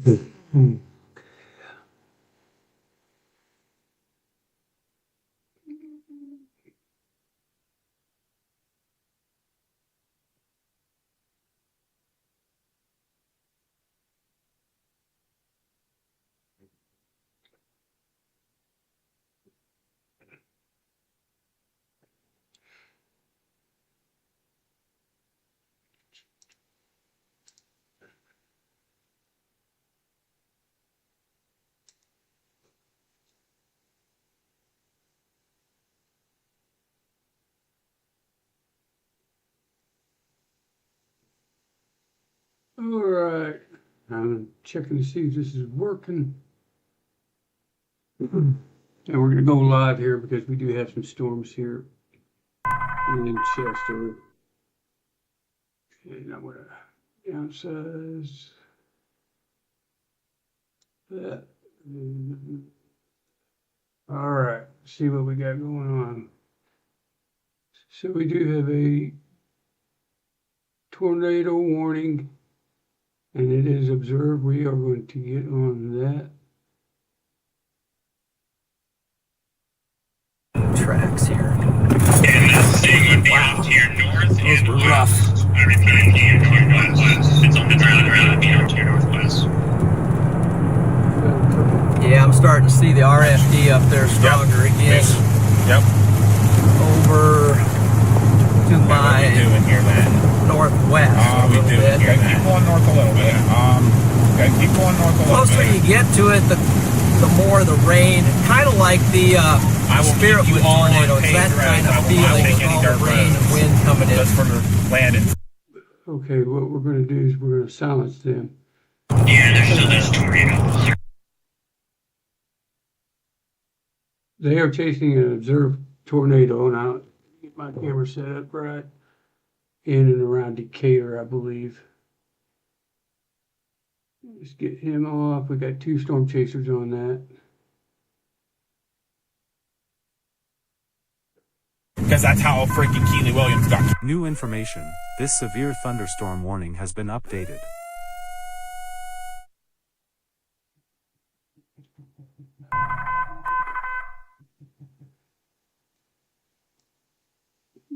Hmm. All right, I'm checking to see if this is working. And we're gonna go live here because we do have some storms here in Chester. And I'm gonna downsize that. All right, see what we got going on. So we do have a tornado warning, and it is observed. We are going to get on that. Tracks here. And that's staying on to your north. Those were rough. I repeat, to your northwest. It's on the ground around to your northwest. Yeah, I'm starting to see the RFD up there stronger again. Yep. Over to my here, man? northwest a little bit. Here, keep going north a little bit. Keep going north a little bit. Closer you get to it, the more the rain, kind of like the Spiritwood tornado. It's that kind of feeling with all the rain and wind coming in. Just for landing. Okay, what we're going to do is we're going to silence them. Yeah, there's still this tornado. They are chasing an observed tornado, and I'll get my camera set up right in and around Decatur, I believe. Let's get him off. We got 2 storm chasers on that. Because that's how freaking Keely Williams got. New information. This severe thunderstorm warning has been updated.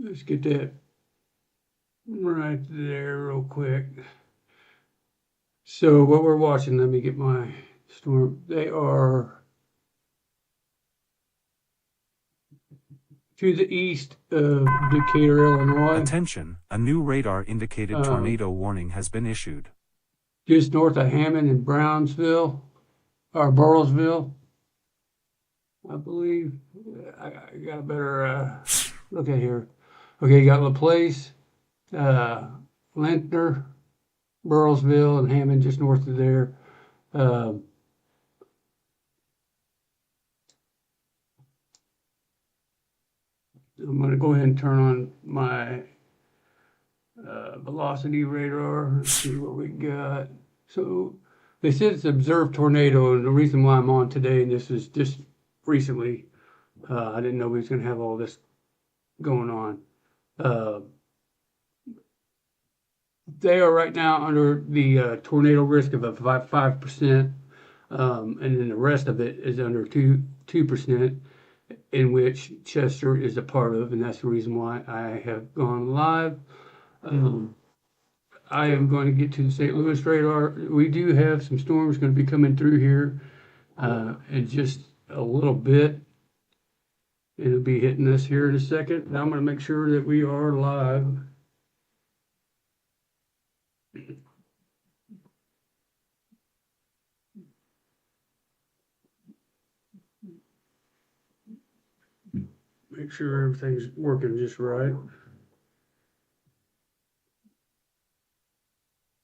Let's get that right there real quick. So what we're watching, let me get my storm. They are to the east of Decatur, Illinois. Attention, a new radar indicated tornado warning has been issued. Just north of Hammond and Brownsville, or Burrowsville, I believe. I got a better look at here. Okay, you got LaPlace, Lintner, Burrowsville, and Hammond just north of there. I'm going to go ahead and turn on my velocity radar, see what we got. So they said it's observed tornado, and the reason why I'm on today, and this is just recently, I didn't know we was going to have all this going on. They are right now under the tornado risk of a 5%, and then the rest of it is under 2%, in which Chester is a part of, and that's the reason why I have gone live. I am going to get to the St. Louis radar. We do have some storms going to be coming through here in just a little bit. It'll be hitting us here in a second. Now I'm going to make sure that we are live. Make sure everything's working just right.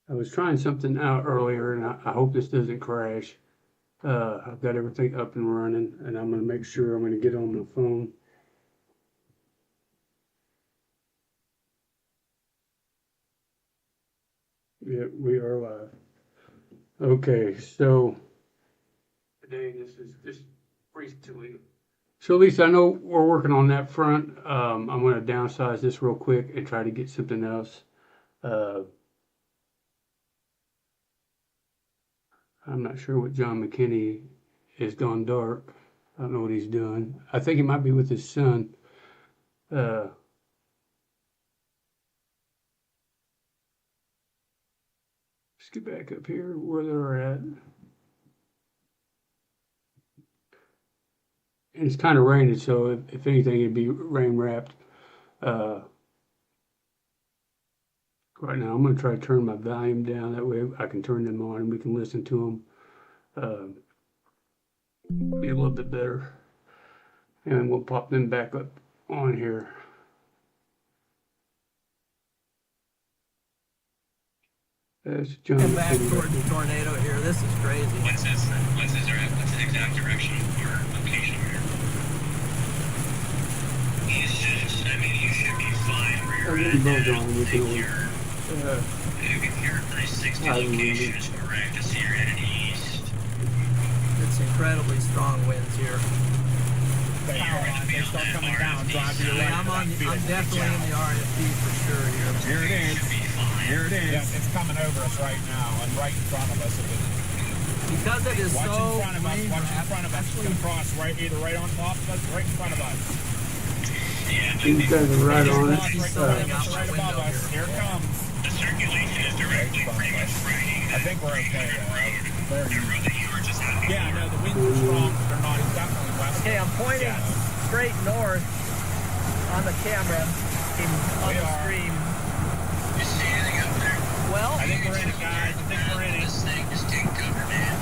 I was trying something out earlier, and I hope this doesn't crash. I've got everything up and running, and I'm going to make sure I'm going to get on my phone. Yep, we are live. Okay, so today this is just recently. So at least I know we're working on that front. I'm going to downsize this real quick and try to get something else. I'm not sure what John McKinney has gone dark. I don't know what he's doing. I think he might be with his son. Let's get back up here where they're at. And it's kind of raining, so if anything, it'd be rain wrapped. Right now, I'm going to try to turn my volume down. That way I can turn them on and we can listen to them. Be a little bit better. And we'll pop them back up on here. That's John. And back toward the tornado here. This is crazy. What's his exact direction or location here? You should be fine where you're at. If you're 360 location is correct, I see you're headed east. It's incredibly strong winds here. They start coming down, drive you right. I'm definitely in the RFD for sure here. Here it is. Here it is. Yes, it's coming over us right now and right in front of us. Because it is Watch so in front of us. Watch in front of us. It's going to cross either right on top of us or right in front of us. These guys are right on it. Right above us. Here it comes. The circulation is directly pretty much riding I think we're okay. the road that you were just on. Yeah, no, the winds are strong. They're not definitely west. Okay, I'm pointing straight north on the camera on the stream. You see anything up there? Well, I think we're in it, guys. I think we're in it. This thing just take cover, man.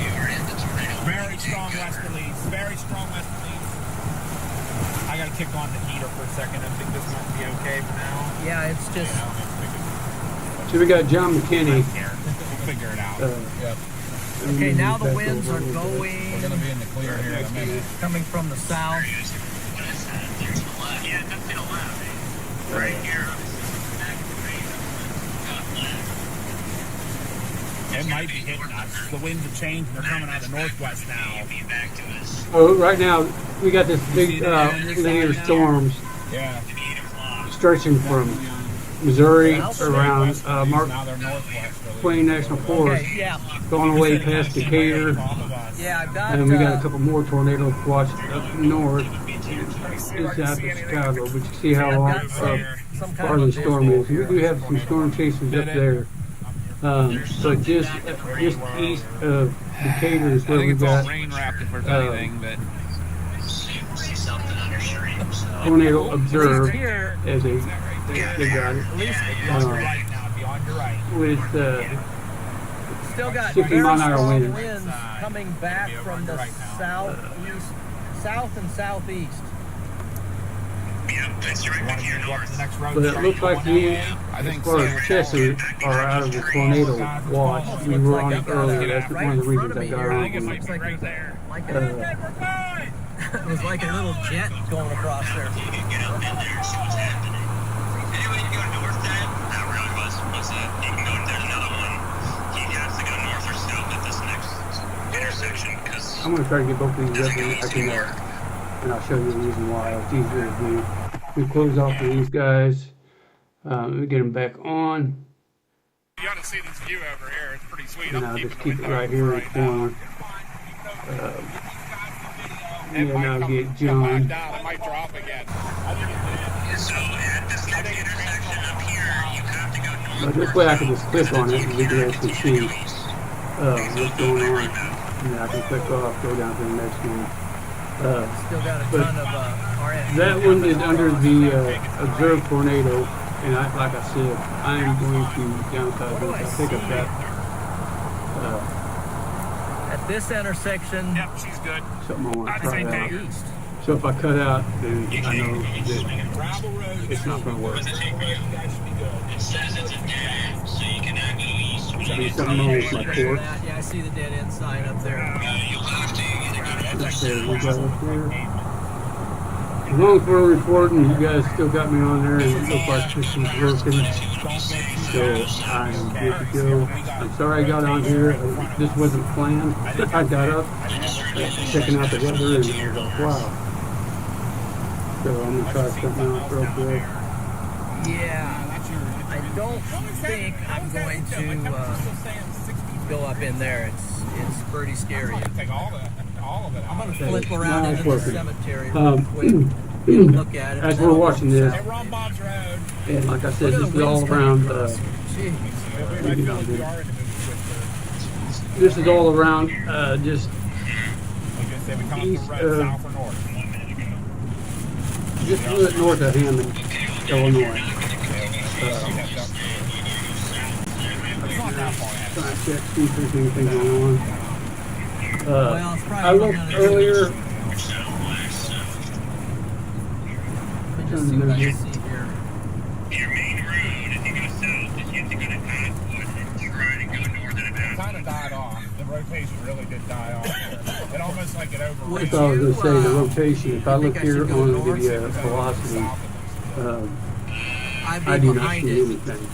You were in the tornado. Very strong westerlies. Very strong westerlies. I gotta kick on the heater for a second. I think this might be okay for now. yeah, it's just So we got John McKinney. We'll figure it out. Yep. okay. Now the winds are We're going gonna be in the clear here in a minute. coming from the south. What is that? There's a lot. Yeah, that's in a lot. Right here. It might be hitting us. The winds have changed and they're coming out of the northwest now. Be back to us. Oh, right now we got this big linear storms Yeah. 8 o'clock. stretching from Missouri around Mark Now they're northwest. Twain National Forest, Okay, yeah, going away past Decatur, yeah. I've got. and we got a couple more tornadoes watched up north, just out of Chicago. But you see how long some far the storm is. We do have some storm chasers up there. But just east of Decatur is where we've got rain wrapped if there's anything, but See something on your stream. So. tornado observed here, as they got it. at least beyond your right now, beyond your right. With still got 60 very mile an hour strong winds. winds coming back from the south and southeast. Yep, it's right back here north. Next road. but it looks like we, I as think far so. as Chester, are out of the tornado watch. We were on it earlier. That's one of the reasons I got I on think it it. looks like right there. Like it was like a little jet going across there. You can get up in there and see what's happening. Anyway, you go north, Dad? Not really. What's that? You can go, there's another one. He has to go north or south at this next intersection because I'm going to try to get both of these up and I can, and I'll show you the reason why. It's easier to do. We close off of these guys. We get them back on. You ought to see this view over here. It's pretty sweet. And I'll just keep it right here in the corner. And I'll get John. It might drop again. so at this next intersection up here, you have to go north. But this way I can just click on it and we can actually see what's going on. And then I can click off, go down to the next one. Still got a But ton of RF. That one is under the observed tornado, and like I said, I am going to downsize this. I think I've got At this intersection, Yep, she's good. something I want to try out. east. So if I cut out, then I know that Gravel road. it's not going to work. It says it's a dead end, so you cannot go east. There's something wrong with my port. Yeah, I see the dead end sign up there. You'll have to either go to Let's say we got up there. As long as we're recording, you guys still got me on there, and it looks like this is working. So I'm good to go. I'm sorry I got on here. This wasn't planned. I got up, checking out the weather, and I was like, wow. So I'm gonna try something else real quick. Yeah, I don't think I'm going to go up in there. It's pretty scary. I'm gonna take all of it I'm out. gonna flip around Nice into the working. cemetery real quick. Look at it. As and we're then I'll watching go this, Hey, south. we're on Bob's Road. and like I said, Look at this the is all winds coming around. across. Gee. I feel like we are in the movie Twister. This is all around. Just Like I said, we come up East, the road, south or north. a little bit north of Hammond, Illinois. It's not that far ahead. Trying to check, see if there's anything going on. Well, it's I probably looked gonna earlier. Let me just see what I can see here. Your main road, if you go south, is you have to go to Atwood and try to go north of It Atwood. kind of died off. The rotation really did die off. It almost like it overran. Would If I was going to say the rotation, if I you look think I here should go on north? the velocity, I'd I be do not behind see it. anything.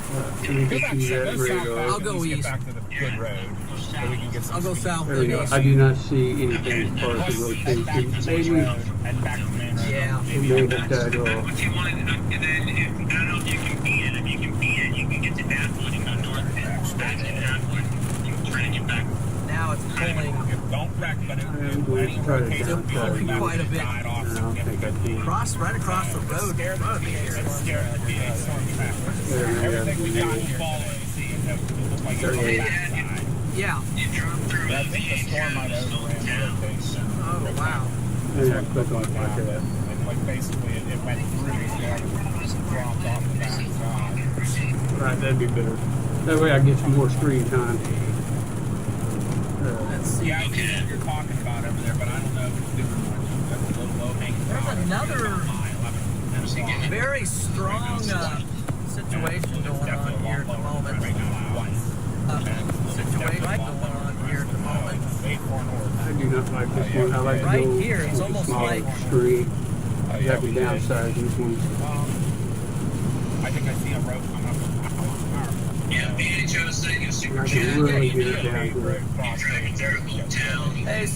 Let me Go just back see that south. radar. I'll go Let's get east. back to the good road so we can get some I'll go speed. south There we and go. east. I do not see anything as far as the Head rotation. back to the Maybe main road and back to the main road. Yeah. it may have died off. If you want to, and then I don't know if you can beat it. If you can beat it, you can get to Atwood and go north and back to Atwood. You can try to get back. Now it's pulling Don't wreck, but I'm going to try to It's down pulling quite a bit. I don't think I can. right across the road in front of me here. It's scary to be a storm track. Everything we got will follow and see and it will look like it's on the backside. Yeah. You drove through But I think the storm might overran the rotation. Oh wow. Maybe I'll click on it like that. And like basically it went through the storm and dropped off the backside. Right, that'd be better. That way I get some more screen time. Let's see. Yeah, I see what you're talking about over there, but I don't know if it's doing much. That's a little low hanging fruit. There's another Very very strong situation going on here at the moment. Situation going on here at the moment. I do not like this one. I like to Right go here, it's with the almost smaller like- screen. That'd be downside. This one's I think I see a rope coming up. Yeah, BHO saying it's super I can chat. really get it down to it. Driving through Old Town. Hey,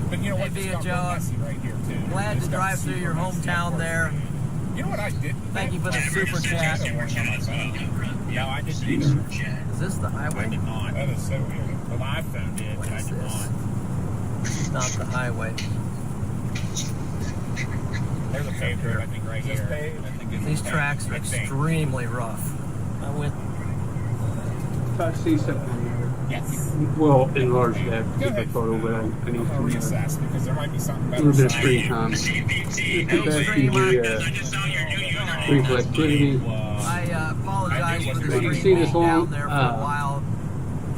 But you know what? Hey, This got Joe, real messy right here too. glad This to got drive through super your messy. hometown there. You know what I did? Thank you for the super chat. Yeah, I didn't either. Is this the I highway? did not. That is so weird. The live phone did, What but I is did this? not. Not the highway. There's a paved road, I think, right here. I think it's These tracks are I think. extremely rough. I went. If I see something, Yes. well, enlarge that, keep a photo, but I need I'll to reassess because there might be something a better. little bit of side. screen time. Let's get back to the reflectivity I apologize for the You screen see this being long, down there for a while.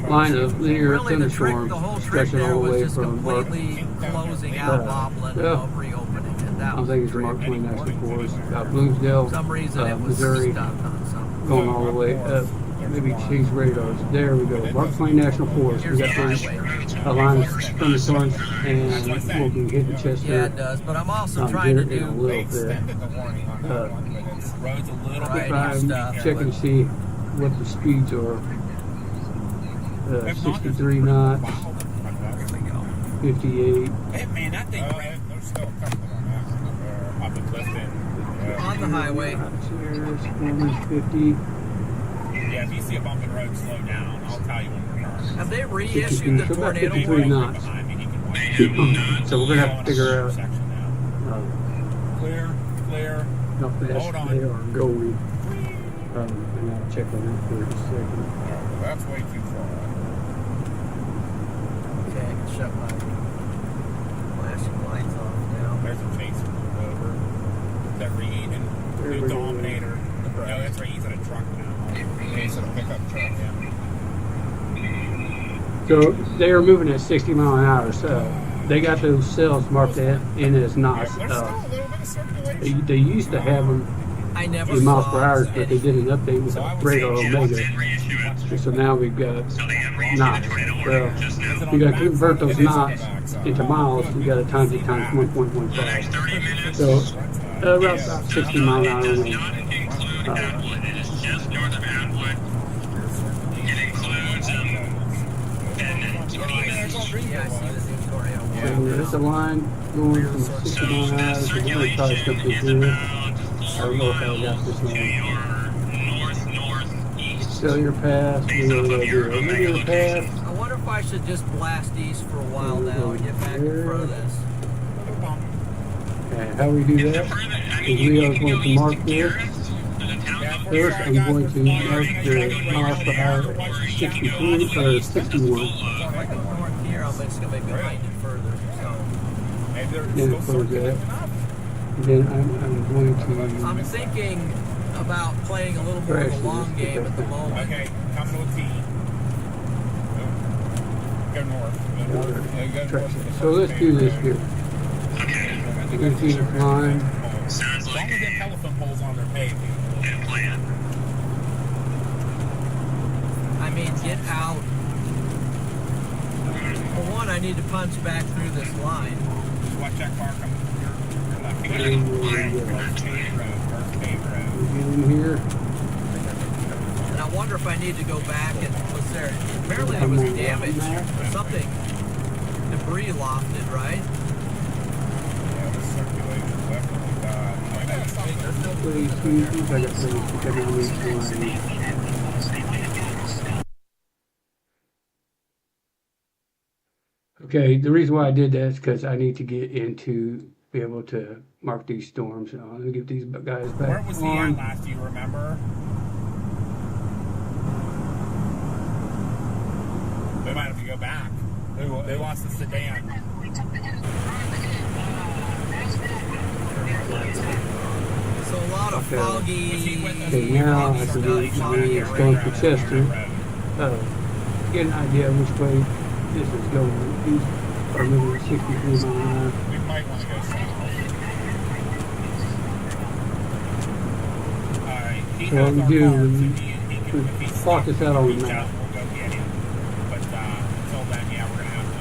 line of linear Really, the thunderstorms whole trick stretching there all the was way just from Mark. completely closing out Loveland and yeah. reopening it. That I was think the it's the trick. Mark Twain National Forest, Bloomsdale, For some reason it was Missouri, stuck on something. going all the way up. Maybe change radars. There we go. Mark Twain National Forest. We Here's the got highway. a line of thunderstorms, and we'll be hitting Yeah, Chester. it does. But I'm also Um, trying to here in a do little They bit. extended the warning on that one, but it's roads a little Right. bit. If I stuff. check and see what the speeds are. 63 knots, Here we go. 58. Hey, man, that thing ran. There's still a couple on that. Up the cliff end. On the highway. Cheers, 50. Yeah, if you see a bump in the road, slow down. I'll tell you when we're turning. Have they reissued the About tornado 53 warning? knots. Behind me, he can wait. So we're gonna have to figure out Section now. Clear, clear. how fast Hold on. they are going. And I'll check on that for a second. That's way too far. Okay, I can shut my flashing lights off now. There's a chaser move over. Is that Reed and There the we go. Dominator? No, that's right. He's in a truck now. He's in a pickup truck, yeah. So they are moving at 60 miles an hour. So they got those cells marked in as knots. There's still a little bit of circulation. They used to have them I never in miles saw per hour, but they any. did an update with Radar Omega. So now we've got knots. So you got to convert those knots into miles. You got to times it times 1.15. So about 60 miles an hour. It is just north of Atwood. It includes Yeah, I see the new tornado So warning. there's a line going from 60 miles an hour. So we're going to try something through it. I don't know if I got this to one. your north-northeast. Cellular pass. Based off of your Linear pass. I wonder if I should just blast east for a while now and get back in front of this. And how we do that is we are going to mark this. First, I'm going to mark the miles per hour at 63 or 61. If I go north here, I'm just going to be behind it further. So Then it close that. Then I'm going to. I'm thinking about playing a little more of a long game at the moment. Okay, come to a T. Go north. Go north. Yeah, go north. So let's do this here. You're going to see the climb. Sounds As long like as they have telephone poles on their paved. a plan. I mean, get out. For one, I need to punch back through this line. Just watch that car come your left. You And First paved road. First paved road. get in here. And I wonder if I need to go back and was there, apparently there was damage or something. Debris lofted, right? Yeah, the circulator's definitely bad. There's no Please, please, I got things to come on this line. Okay, the reason why I did that is because I need to get into, be able to mark these storms. So I'm going to get these guys back Where was he on. at last, do you remember? They might have to go back. They lost the sedan. So a lot of Okay. foggy, Okay, now I can do foggy it's going area. to Chester. Get an idea of which way this is going. East or moving 63 miles an hour. We might want to go south. Alright, he So has what our we do car, so is if he's plot this out on the reach map. out, we'll go get him. But until then, yeah, we're going to have to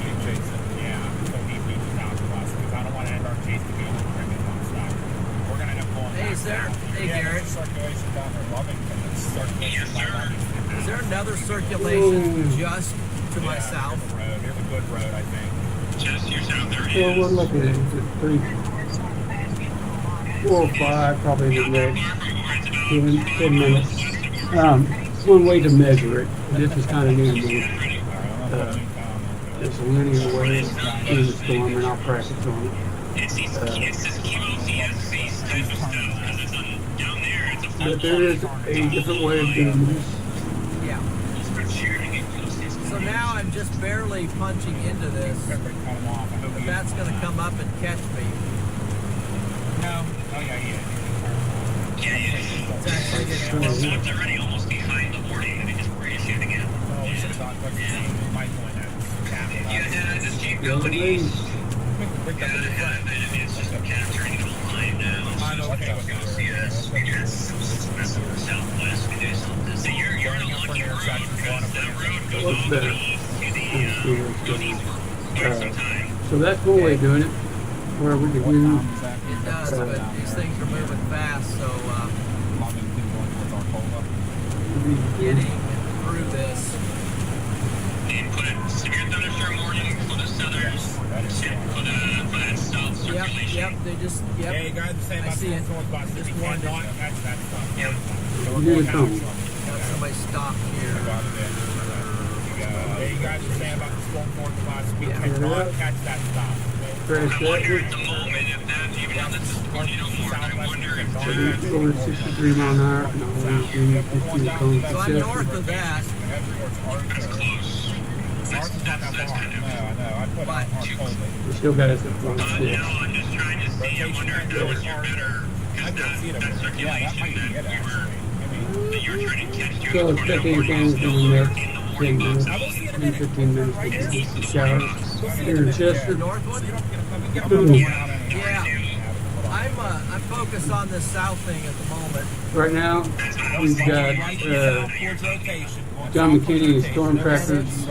get Jason. Yeah, until he reaches out to us. Because I don't want to end our chase to be able to bring his one stop. We're going to end up pulling Hey, back is there- down. hey, Yeah, Garrett. there's circulation down there in Lovington. It's circulation by Lovington. Is there another circulation just to my Yeah, south? here's a road. Here's a good road, I think. Just your south there So we're is. looking at 4 or 5, probably the next 10 minutes. One way to measure it, this is kind of new to me. It's a linear way in the storm, and I'll practice on it. It's this QOCSC type of stuff. Because it's down there, it's a full But there is a different way of doing this. Yeah. So now I'm just barely punching into this, Everybody cut him off. I hope but he- that's going to come up and catch me. No. Oh, yeah, yeah. It's actually getting It's close. already almost behind the warning. Let me just raise it again. Oh, we should have thought like Michael and that. Yeah, just keep The other going way, east. Bring that to your friend. It's just capturing the line now. I'm okay with that. Yes, we got some southwest. We do something. So you're on a lucky road because that road goes What's all that? the way east to the let's see what's goes going east on. for quite some time. So that's one way of doing it, where we can do, It does, but these things are moving fast, so getting through this. And put a severe thunderstorm warning for the southern, for that south Yep, circulation. yep, they just, Yeah, you yep. guys say I about see it. North Bus. Just You warned cannot it. catch that stuff. Yeah. So we're Here going it comes. down. Got somebody stopped here. Got it in. Yeah, you guys are saying about the storm north bus. We Yeah. cannot catch that stuff. crash I wonder that. at the moment if that, even though this is tornado more, I wonder if Over 63 mile an hour, and always do 15 cones So I'm north of that, that's close. Ours is not that far. kind of. No, I know. I put it on our cold. We still got us at 46. No, I'm just trying to see. I wonder if that was your better. I Because can see it that over there. Yeah, that circulation might be it, that you were, actually. that you were trying to catch through So the expect tornado warning anything is in still the next in the 10 warning minutes, box. 10, 15 minutes to get some showers. Here in Chester, the north one. I'm focused on this south thing at the moment. right now, we've got John McKinney and Storm Trackers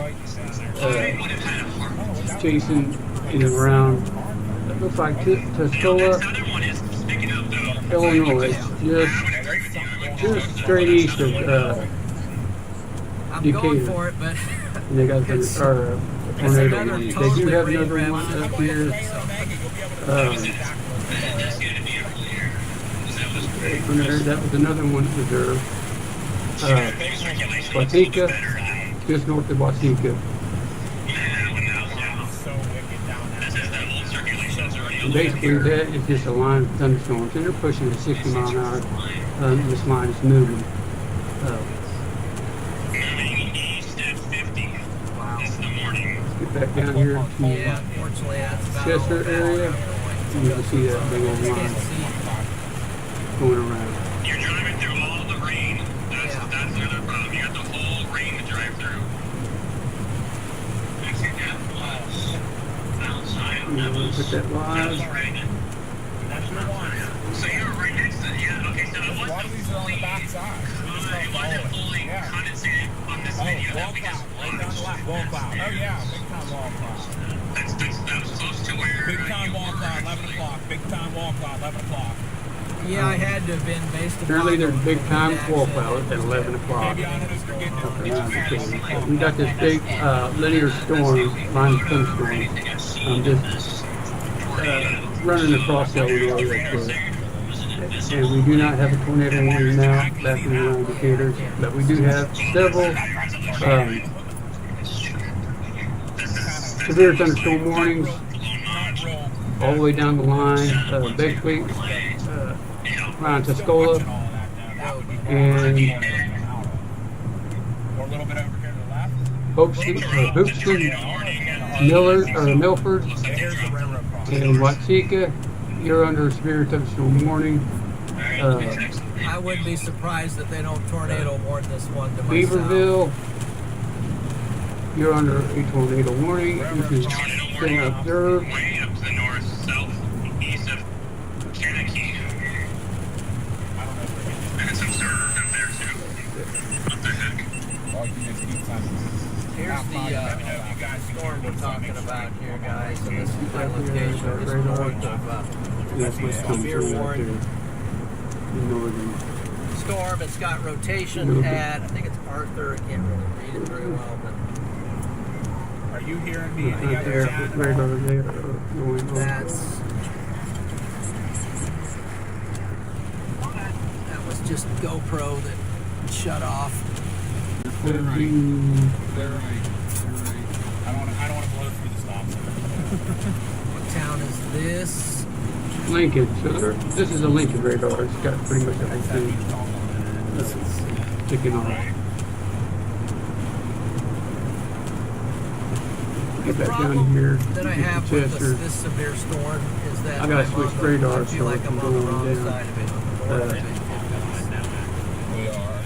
chasing in and around. It looks like Tuscola, Southern one is picking up though. Illinois, just straight east of, I'm Decatur. going for it, but and they got the, It's- or it's tornado another one. They do totally have another rain one wrap. up here. That's gonna be over here. 'Cause that was great. That was another one reserved. Watika, just north of Watika. So wicked down there. And basically, that is just a line of thunderstorms, and they're pushing at 60 miles an hour. This line is moving. Moving east at 50 Wow. in the morning. Get back down here to Yeah, unfortunately, that's about Chester all the area. power I'm You can see that big old going. line Can't see. going around. You're driving through all the rain. That's Yeah. the other problem. You got the whole rain to drive through. Actually, that was outside. You That know, was put that that was live. right. That's your one. So you were right next to yeah. Okay, so it A lot wasn't of these are on the back side. it wasn't fully Yeah. condensated on this Oh, video. wall That we just cloud. Right down the left. Wall cloud. Oh, yeah. Big time wall cloud. that was close to where Big time you wall were. cloud, 11 o'clock. Big time wall cloud, 11 o'clock. Yeah, I had to have been based upon Apparently, there's the big time wind wall action. cloud at 11 o'clock. Maybe I don't know if you're getting it. We got this big linear storm, line of thunderstorm, just running across Illinois real quick. And we do not have a tornado warning now, back in the indicators, but we do have several severe thunderstorm warnings all the way down the line, basically around Tuscola and Or a little bit over here to the left. Hoopston, Milford, Here's the railroad crossing. and Watika. You're under a severe thunderstorm warning. I wouldn't be surprised that they don't tornado warn this one to myself. Beaverville, you're under a tornado warning. You can been observed. Way up to the north, south, east of Kankakee. I don't know if we're getting And it's observed up there too. What the heck? all you can just keep time. Here's the storm we're talking about here, guys. And this is my location just north of That's what's coming severe through right warning. there. The northern. storm. It's got rotation at, I think it's Arthur. I can't really read it very well, but Are you hearing me? Any Right other there, chat? right over there, going on. that's... That was just GoPro that shut off. Could be They're right. I don't want to blow through the stop sign. What town is this? Lincoln. So this is a Lincoln radar. It's got pretty much everything ticking off. Get back down here. That I get have to with Chester. this severe storm is that I gotta I'm switch on the- radar I feel so like I I'm can on the go wrong down. side of it, on the north of it. We are.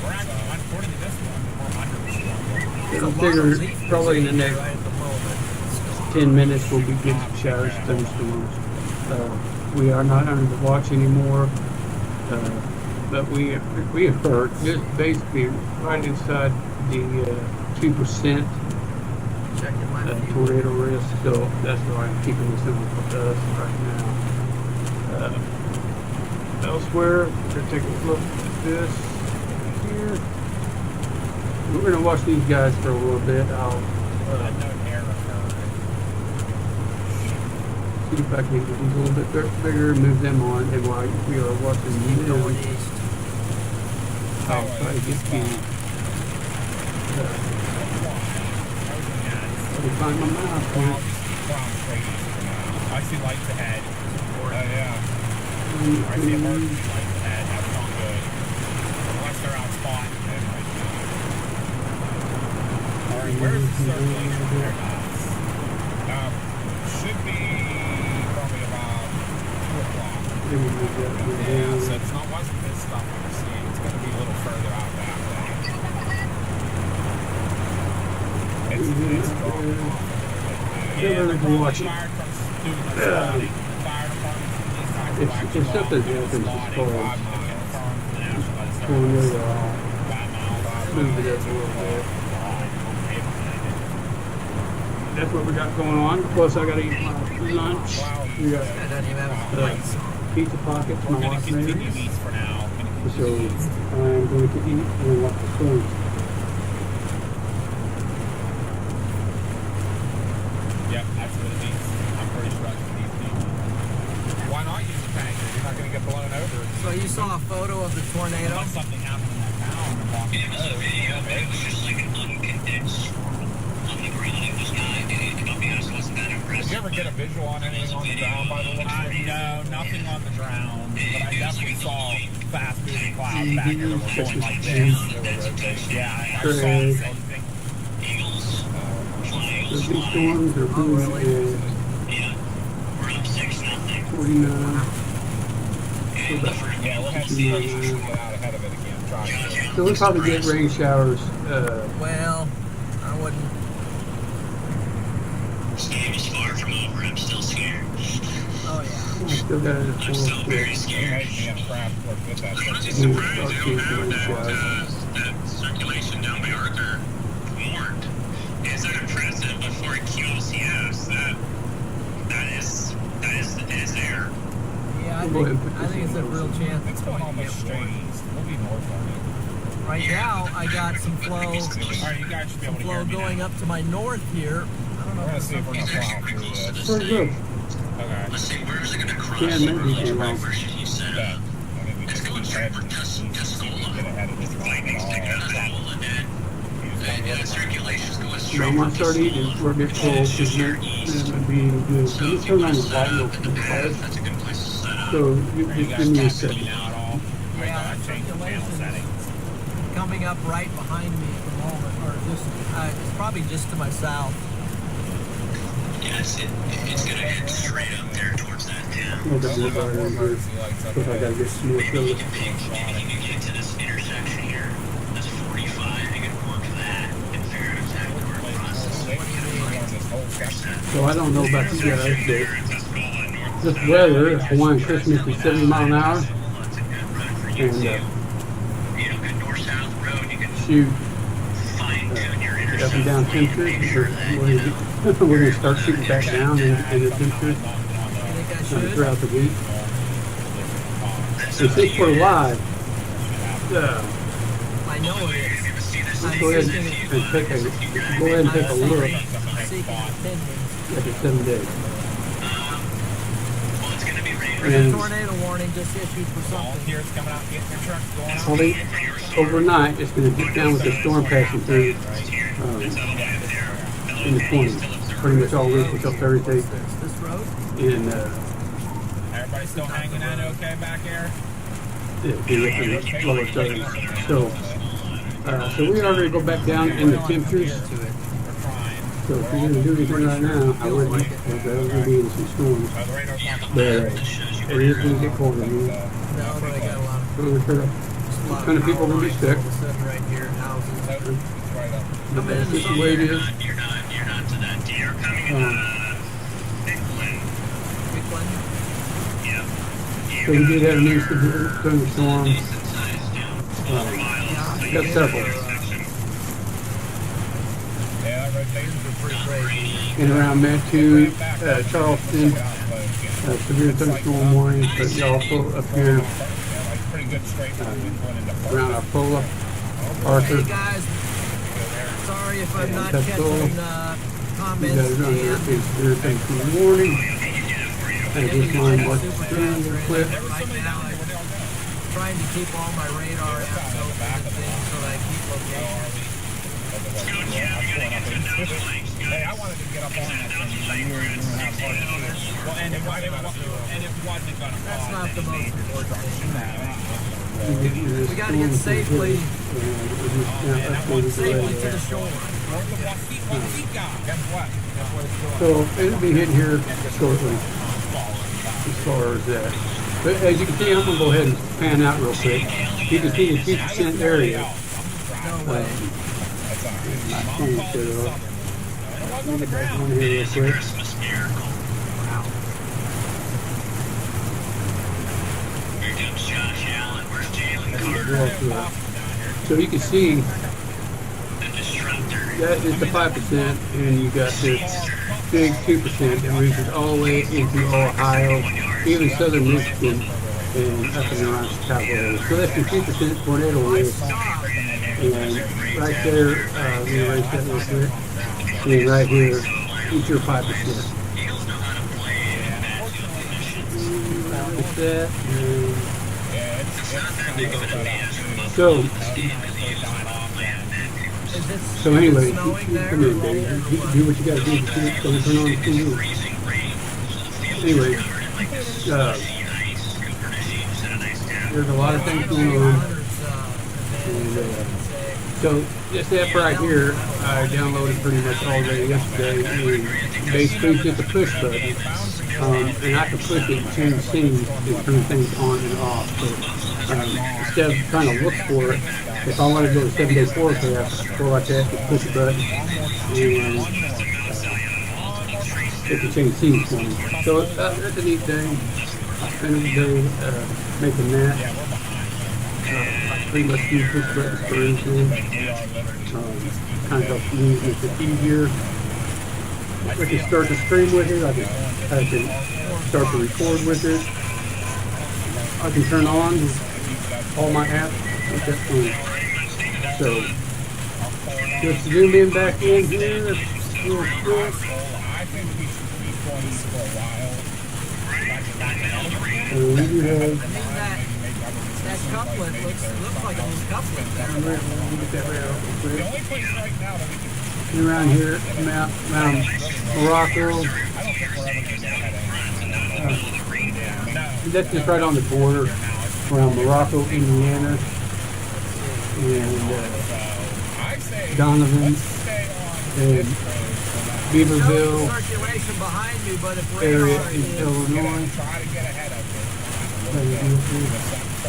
We're actually, according to this one, we're under the storm. I A lot of figure leaf probably in the precipitation next right at the moment. 10 minutes we'll be getting some showers, thunderstorms. We are not under the watch anymore, but we have heard just basically right inside the 2% Checking my view. tornado risk, so that's why I'm keeping this on with us right now. Elsewhere, we're going to take a look at this here. We're going to watch these guys for a little bit. I'll No air occurred. see if I can get these a little bit bigger, move them on, and while we are watching these, Northeast. I'll try to get the, let me find my mouse here. I see lights ahead. Oh yeah. I see emergency lights ahead. That's not good. Unless they're out spotting. Then might be. Alright, where's the circulation there, guys? Should be probably about 2 o'clock. Then we move that one Yeah, down. so it's not wasn't this stuff I'm seeing. It's gonna be a little further out that way. It's dropping off. Yeah, we're gonna watch it. Fired from doing the spotting. Fire department, police type of If action something doing happens as spotting, far 5 as mile confirmed from the National Weather Service. tornado, 5 miles. I'll move it up a little bit. That's what we got going on. Plus, I gotta eat my lunch. We got That doesn't even have lights. pizza pockets, We're my gonna wife continue made. these for now. So I'm going to eat and watch the storm. Yep, that's what it means. I'm pretty sure that's what these mean. Why not use a tanker? You're not gonna get blown over. So you saw a photo of the tornado? Unless something happened in that town. walking It was a video, but it was just like an uncondensed swirl on the ground. It was not, I'll be honest, it wasn't that impressive. Did you ever get a visual on anything on the ground by the looks of it? No, nothing on the ground. But I definitely saw fast moving clouds back here that were going like this. Yeah, I saw the same thing. Eagles flying. Those big storms are brewing at Yeah, we're up 6-0. 49. And the first Yeah, we'll have to see if we can get out ahead of it again. Try to. So we'll probably get rain showers. Well, I wouldn't. This game is far from over. I'm still scared. Oh yeah. I still got it at I'm still very 4. scared. Yeah, crap, look, get that I'm honestly thing. surprised they don't have that circulation down by Arthur warned. It's not impressive, but for a QLCS, that is there. Yeah, We'll go ahead and put I this think it's in a real chance It's going almost straight east. We'll be north of it. Right now, I got some flow All right, you guys should be able to hear me going now. up to my north here. I don't know. We're gonna see if we're gonna It's plow actually through pretty close to this. the Pretty good. Okay. Let's see, where is it going to cross? Yeah, maybe It's you're right right. where he said, Yeah. I mean, we it's just going straight for Tuscola. get ahead of this line Lightning at all. sticking out of that hole in it. And the circulation's going straight Don't want for to start eating. Tuscola. We're getting cold. It's going to be good. So let's turn on the light real quick. That's a good place to set up. So you Are you just guys give me a tapping me second. now at all? Yeah, I changed the channel circulation's settings. coming up right behind me at the moment, or just it's probably just to my south. Yes, it's going to head straight up there towards that town. I'll get more about it in here. Because I got to get some more Maybe fillers. you can get to this intersection here. That's 45. You can work that and figure out exactly where it crosses. So I don't know about you guys, but this weather, Hawaiian Christmas is 70 miles an hour. And you know, good north-south road, you can shoot fine-tune your up and down temperatures. We're going to start shooting back down in the temperatures You think I should? throughout the week. So since we're live, I know it is. let's go ahead and take a look Seeking attendance. at the 7 days. Well, it's going to be raining. There's a And tornado warning just issued for something. Volunteers coming out, getting their trucks going out. only overnight, it's going to dip down with the storm passing through in the 20s. Pretty much all week until Thursday. This road? And Everybody still hanging out okay back there? it'll be up in the lower 30s. So we already go back down in the temperatures. We're trying. So if you're going to do anything right now, I wouldn't. Because there's going to be in some storms. The radar's on the But it is going to get colder. No, but I got a lot of, So we're gonna- just a lot Ton of people will be sick. all of a sudden right here in houses. It's right up. But that's just the way it is. You're not to that. You're coming Big Glen. Big one. Yeah. So we did have a new thunderstorm. Decent sized town. 4 miles. Got several. Yeah, that rotation's been pretty crazy. And around Matthew, Charleston, severe thunderstorm warnings, but also up here Like pretty good straight line going into around Arcola, Arthur. Hey guys, sorry if I'm not That's catching all. comments. You guys are under a severe thunderstorm warning. And just mind what's doing real quick. Right now, I'm trying to keep all my radar apps open and things so that I keep location. Hey, I wanted to get up on that thing. You were going to have fun. Well, and it wasn't going to That's not the most important thing. We We gotta get safely Safely Safely to the shore. Guess what? Guess what it's doing? So it'll be hitting here shortly as far as that. But as you can see, I'm gonna go ahead and pan out real quick. You can see the 2% area. No way. That's all right. I'm gonna set it up. It wasn't on the Get back ground. on here real quick. Christmas miracle. Here comes Josh Allen. Where's Jalen Carter? So you can see The disruptor. that is the 5%, and you got this big 2% that reaches all the way into Ohio, even southern Michigan, and up and around Chicago. So that's the 2% tornado risk. And right there, let me erase that real quick. And right here is your 5%. Eagles know how to play in that field position. Like that. And It's not that big of a demand for most so, of the stadium in the it's So anyway, snowing there. come in, Dave. Do what you gotta do to turn on the TV. Anyway, there's a lot of things going on. And, so this app right here, I downloaded pretty much all day yesterday, and basically it's just a push button. And I can push it and change scenes and turn things on and off. So, instead of trying to look for it, if I want to go to 7 day forecast, go like that, just push a button, and it can change scenes for me. So that's a neat thing. I spent the day making that. I pretty much use push buttons for anything. Kind of helps me make it easier. I can start to stream with it. I can start to record with it. I can turn on all my apps with that phone. So just zoom in back in here real quick. And we do have That couplet looks like a little couplet there. let me get that right out real quick. And around here, around Morocco. That's just right on the border around Morocco, Indiana, and Donovan, and Beaverville Circulation behind me, but if area radar in is, Illinois.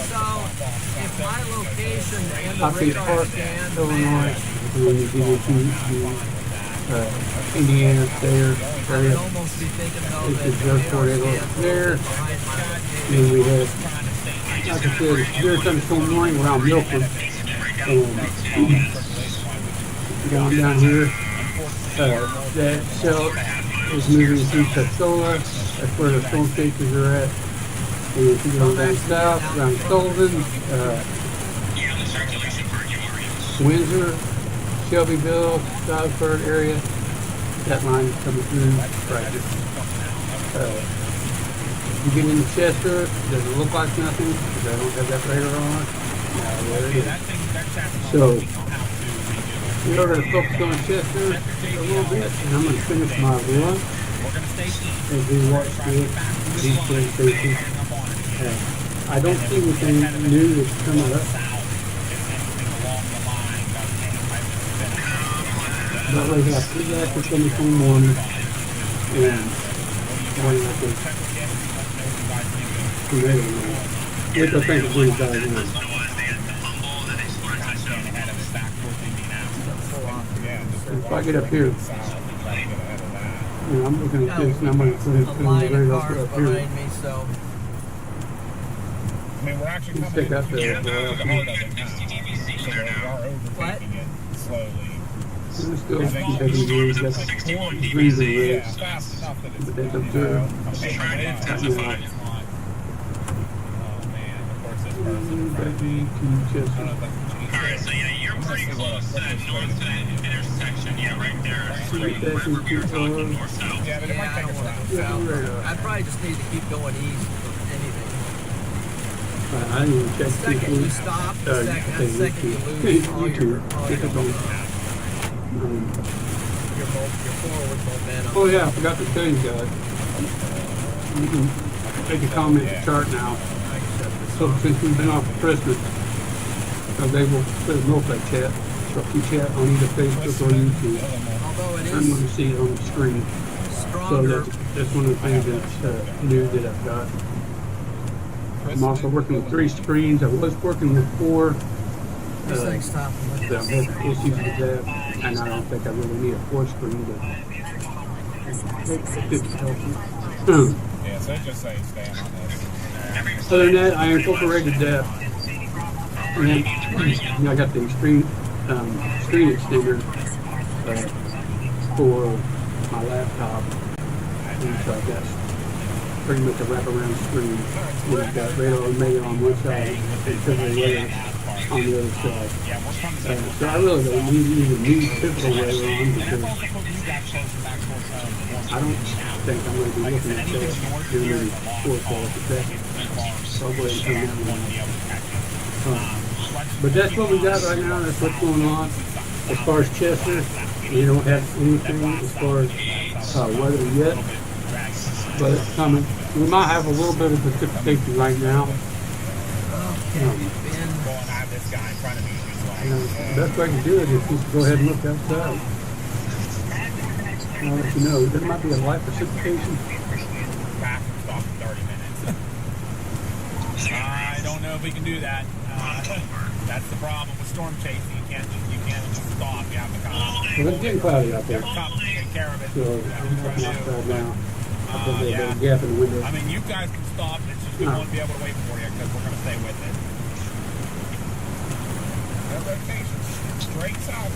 so if my location and the Hockey radar Park, scan Illinois, match, and then you get into Indiana there. I'd almost be thinking though This that is their tornado there. behind my location. And we had, like I said, it's very thunderstorm morning around Milford. Down here, that cell is moving through Tuscola. That's where the storm stations are at. And if you go down south, around Sullivan, Windsor, Shelbyville, Stroudsburg area, that line is coming through right here. You get into Chester, does it look like nothing? Because I don't have that radar on. Now, there it is. So, we're going to focus on Chester a little bit, and I'm going to finish my run as we watch these police stations. I don't see anything new that's coming up. But we have 3 actors coming from the morning, and one actor tornado, which I think is pretty bad. If I get up here, I'm looking at this, and I'm going to put it A on the line of radar cars up here. behind me, so I mean, we're actually Let's coming stick out there. to the heart of it now. So we are overtaking it slowly. It's still heavy winds, that's breathing Yeah, winds. fast enough that it's, But that's up you there. know, okay, Yeah. oh man, of course this person. Back to Chester. Alright, so yeah, you're pretty close to that north intersection, yeah, right there. See if that's in You're talking Q1. north south. Yeah, but it yeah, might I take don't us want to down. go Yeah, south. radar. I probably just need to keep going east for anything. I didn't even check The second you stop, the second you lose all your forward momentum. Oh yeah, I forgot to tell you guys. You can make a comment in the chart now. So since we've been off for Christmas, I was able to put a multi-chat. So if you chat on either Facebook or YouTube, Although it I'm going is to see it on the screen. So stronger, that's one of the things that's new that I've got. I'm also working with 3 screens. I was working with 4. this thing's stopping. But I'm having issues with that, and I don't think I really need a 4th screen, but it's helpful. Yeah, so it just says stay on this. Other than that, I incorporated that, and then I got the screen extender for my laptop, and so I've got pretty much a wraparound screen. And I've got radar and mail on one side and pivotal radar on the other side. So I really don't even need pivotal radar on because I don't think I'm going to be looking at that during the forecast at that. So I'll go ahead and turn that one on. But that's what we got right now. That's what's going on. as far as Chester, we don't have anything as far as weather yet, but it's coming. We might have a little bit of precipitation right now. Okay, Ben. Well, and I have this guy in front of me who's like, The best way to do it is just go ahead and look outside. I'll let you know. There might be a light precipitation. traffic stop in 30 minutes. I don't know if we can do that. That's the problem with storm chasing. You can't just stop. You have to come up. Well, it's getting cloudy out there. Come take care of it. So I'm looking outside now. I'll put a little bit of gap in the window. I mean, you guys can stop. It's just we No. won't be able to wait for you because we're going to stay with it. That location straight south.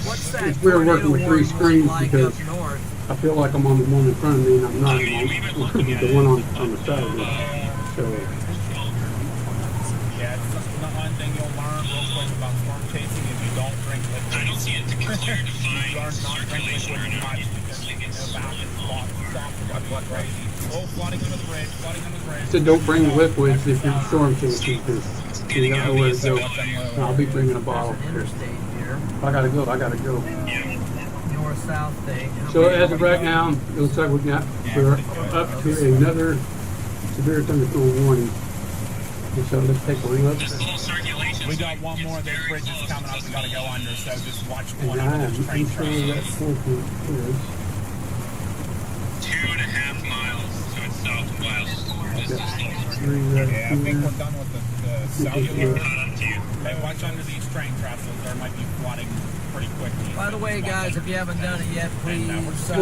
What's that We're working tornado with three warning screens like because up north? I feel like I'm on the one in front of me and I'm not. I'm the one on the side of me. So Yeah, it's just one thing you'll learn real quick about storm chasing is you don't drink liquid. I don't see it declared You defined learn not to drink circulation liquid right now. much because you get about it. What crazy. Oh, flooding under the bridge. Flooding under the bridge. so don't bring liquids if you're storm chasing because you don't know where to go. I'll be bringing a bottle. There's an interstate here. I gotta go. North-south thing. How So many- as of right now, it looks like we're up to another severe thunderstorm warning. And so let's take a look. This little circulation. We got one more of those bridges coming up we got to go under, so just watch one And I of am those train unsure that tracks. 4.2 is. 2.5 miles to its southwest. This is close. 3 right Yeah, I think here. we're done with the cellular. Caught up to you. Hey, watch under these train trestles. There might be flooding pretty quickly. By the way, guys, if you haven't done it yet, please East, All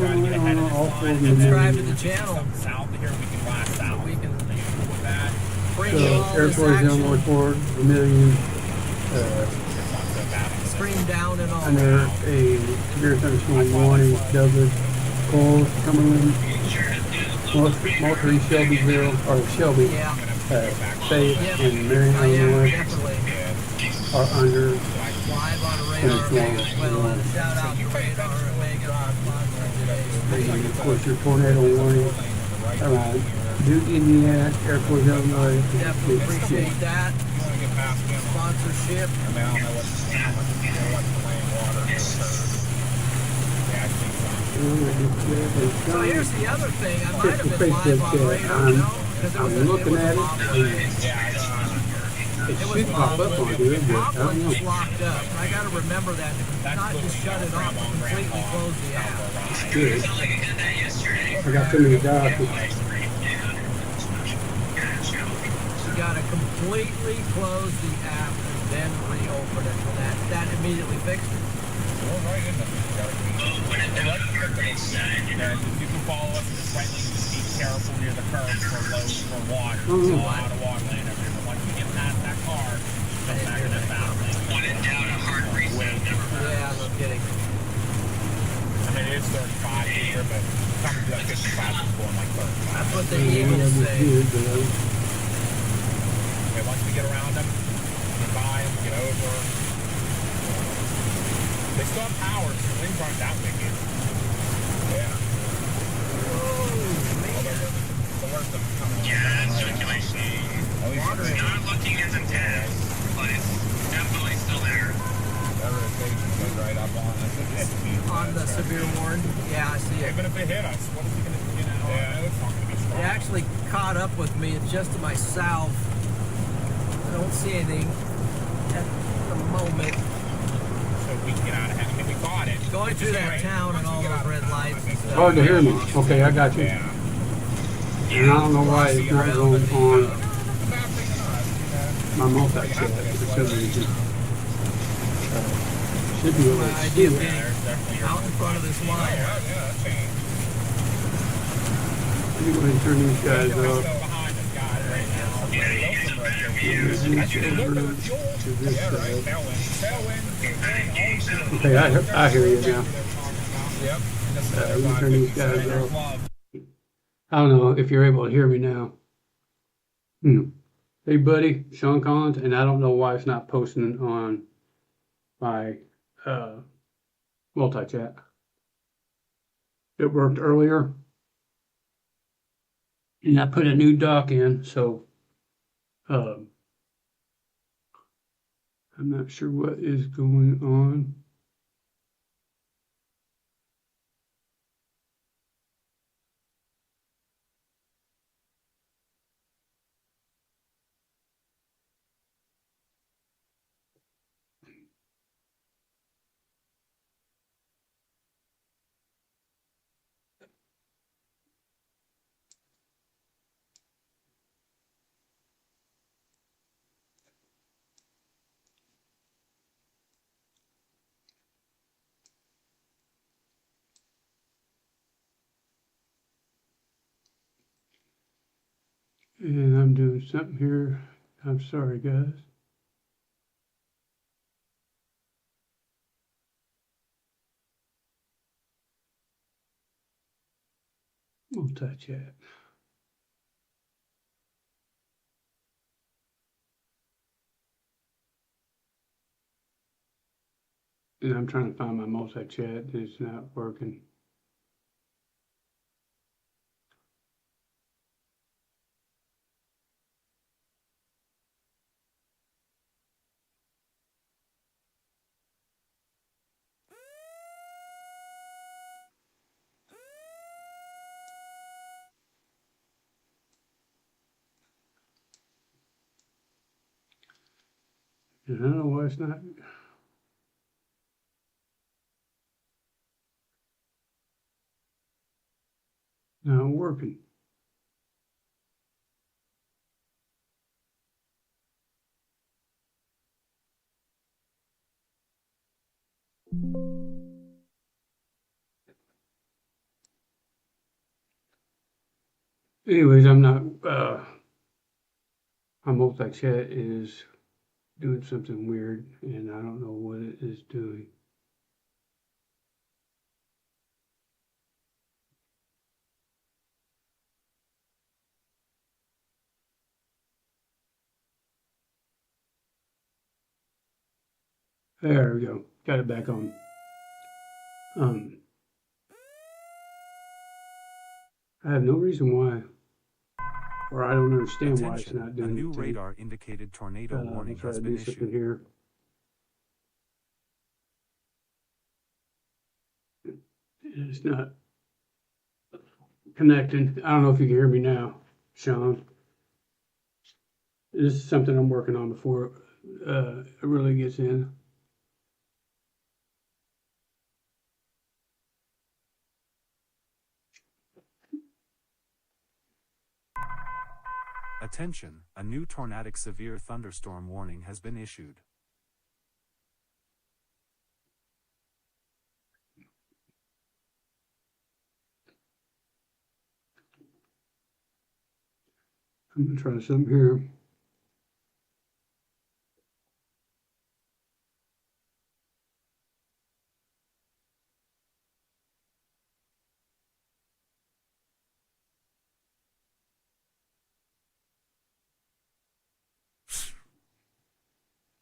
we're trying to get ahead of this four line, of and then subscribe to we the can channel. come south of here, we can blast south. we can Are you cool with that? bring So you all this Airport is Illinois action, Ford, Vermillion, It's not so bad on this. stream down and all. under a severe thunderstorm warning. Douglas, Cole, Cumberland, Moultrie, Shelbyville, or Shelby, Yeah, Fayette, and Marion, I am Illinois definitely are under. live on a radar event as well. And shout out to Radar and Megan on today. And of course, your tornado warning around Duke, Indiana, Airport, Illinois. Definitely appreciate that You want to get past them? sponsorship. I mean, I don't know how much people watch the lane water. Yeah, I think so. So here's the other thing. I might have been Facebook live on chat. radar, you know, because I'm looking at it, and Yeah, it should pop up on here, but I don't Rockland know. is locked up. I got to remember that. Not just shut it off, but completely close the app. Good. Sounds like you did that yesterday. I got so many guys. You got to completely close the app and then reopen it. And that immediately fixed it. we're right in the Put it down on our base side. And if you can follow us in this right lane, just be careful near the curbs for water. Oh, There's a yeah. lot of water laying over here. But once you get past that car, come back in that fast lane. When in doubt, a hard reset never hurts. Yeah, no kidding. I mean, it is 35 here, but coming to that 55 is going like 35. That's what the Yeah, Eagles we say. did, but Okay, once we get around them, get by them, get over. They still have power, so things aren't that wicked. Yeah. The worst of them coming Yeah, down right circulation. now. At least It's not looking as intense, but it's definitely still there. that rotation goes right up on us. On the severe warning. Yeah, I see it. Even if it hit us, what is it going to, yeah, it's not going to be strong. It actually caught up with me. It's just to my south. I don't see anything at the moment. So we can get out of here. I mean, we caught it. Going It's through just that great. town and Once we all get those out of red town, lights I think and we're hard to hear me. Okay, I got you. Yeah. And I don't know why it's not going on The bad thing is not, my multi-chat for some reason. Should be able my to see idea it. being out in front of this line. yeah, that changed. Let me go ahead and turn these guys We're off. still behind this guy right now. Yeah, you get some better views. These over to this Yeah, right. side. Tailwind. Okay, I hear you now. Yep. Let me turn these guys off. I don't know if you're able to hear me now. Hey, buddy, Sean Collins, and I don't know why it's not posting on my multi-chat. It worked earlier, and I put a new dock in, so I I'm not sure what is going on. And I'm doing something here. I'm sorry, guys. Multi-chat. And I'm trying to find my multi-chat and it's not working. And I don't know why it's not working. Anyways, I'm not, my multi-chat is doing something weird and I don't know what it is doing. There we go. Got it back on. I have no reason why, or I don't understand why it's not A doing new anything. radar indicated tornado warning Try has to been do something issued. here. It's not connecting. I don't know if you can hear me now, Sean. This is something I'm working on before it really gets in. Attention, a new tornadic severe thunderstorm warning has been issued. I'm gonna try something here.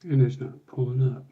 And it's not pulling up.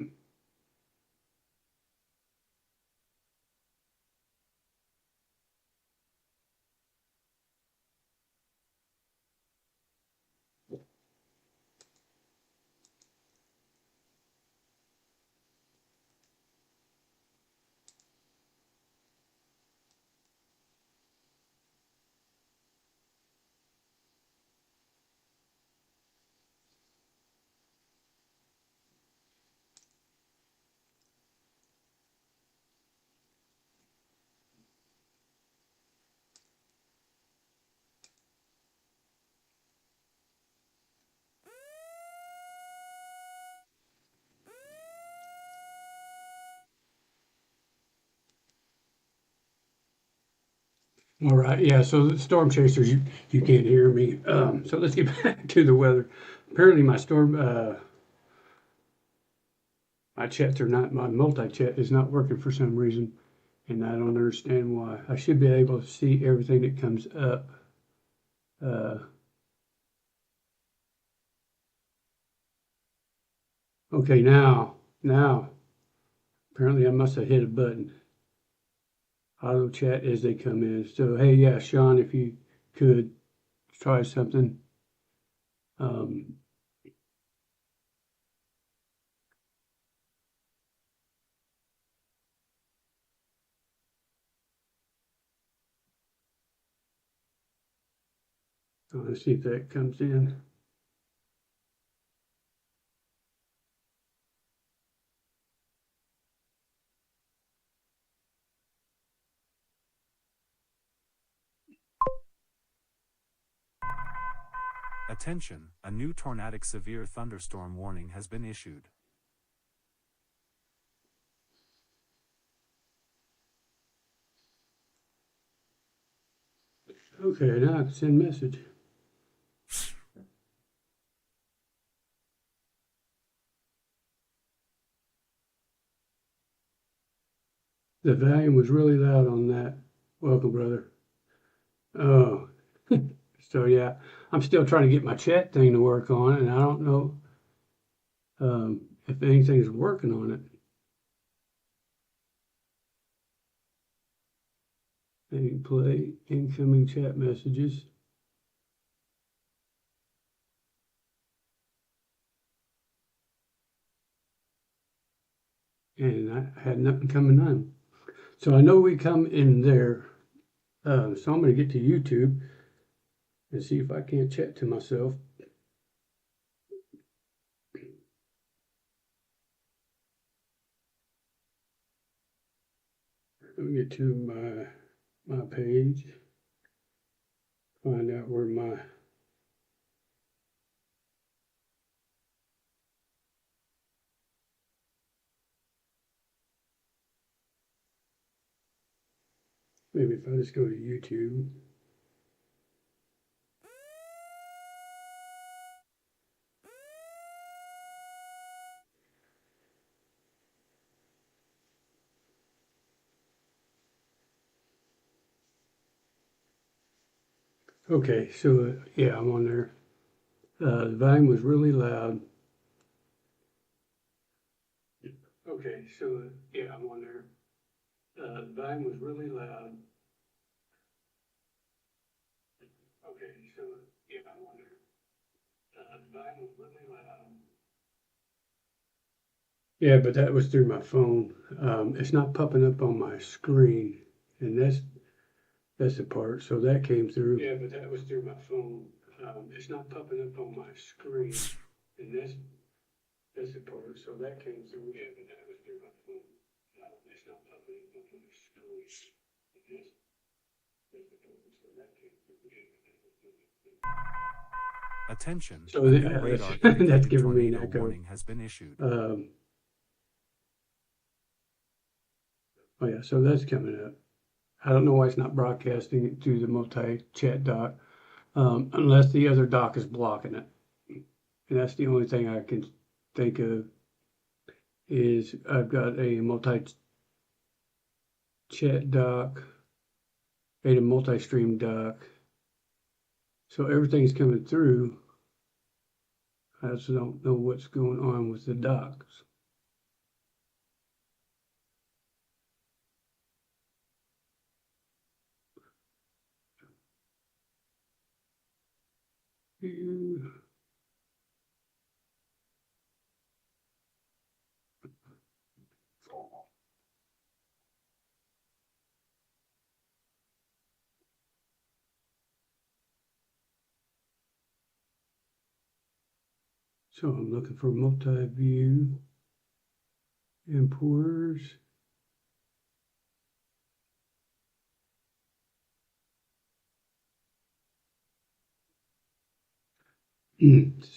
All right, yeah, so the storm chasers, you can't hear me. So let's get back to the weather. Apparently my my chats are not, my multi-chat is not working for some reason, and I don't understand why. I should be able to see everything that comes up. Okay, now, apparently I must have hit a button. Auto chat as they come in. So, hey, yeah, Sean, if you could try something. So let's see if that comes in. Attention, a new tornadic severe thunderstorm warning has been issued. Okay, now I can send message. The volume was really loud on that. Welcome, brother. Oh, so yeah, I'm still trying to get my chat thing to work on it, and I don't know if anything's working on it. And play incoming chat messages. And I had nothing coming on. So I know we come in there. So I'm going to get to YouTube and see if I can't chat to myself. Let me get to my page. Find out where my maybe if I just go to YouTube. Okay, so yeah, I'm on there. The volume was really loud. Okay, so yeah, I'm on there. The volume was really loud. Okay, so yeah, I'm on there. The volume was really loud. Yeah, but that was through my phone. It's not popping up on my screen, and that's the part. So that came through. Yeah, but that was through my phone. It's not popping up on my screen, and that's the part. So that came through. Yeah, but that was through my phone. It's not popping up on my screen. And that's the part. So that came through. Yeah, but that was through my phone. Attention, So a new that's, radar that's indicated giving me an tornado echo. warning has been issued. Oh yeah, so that's coming up. I don't know why it's not broadcasting it through the multi-chat dock, unless the other dock is blocking it. And that's the only thing I can think of is I've got a multi-chat dock and a multi-stream dock. So everything's coming through. I just don't know what's going on with the docks. So I'm looking for multi-view importers.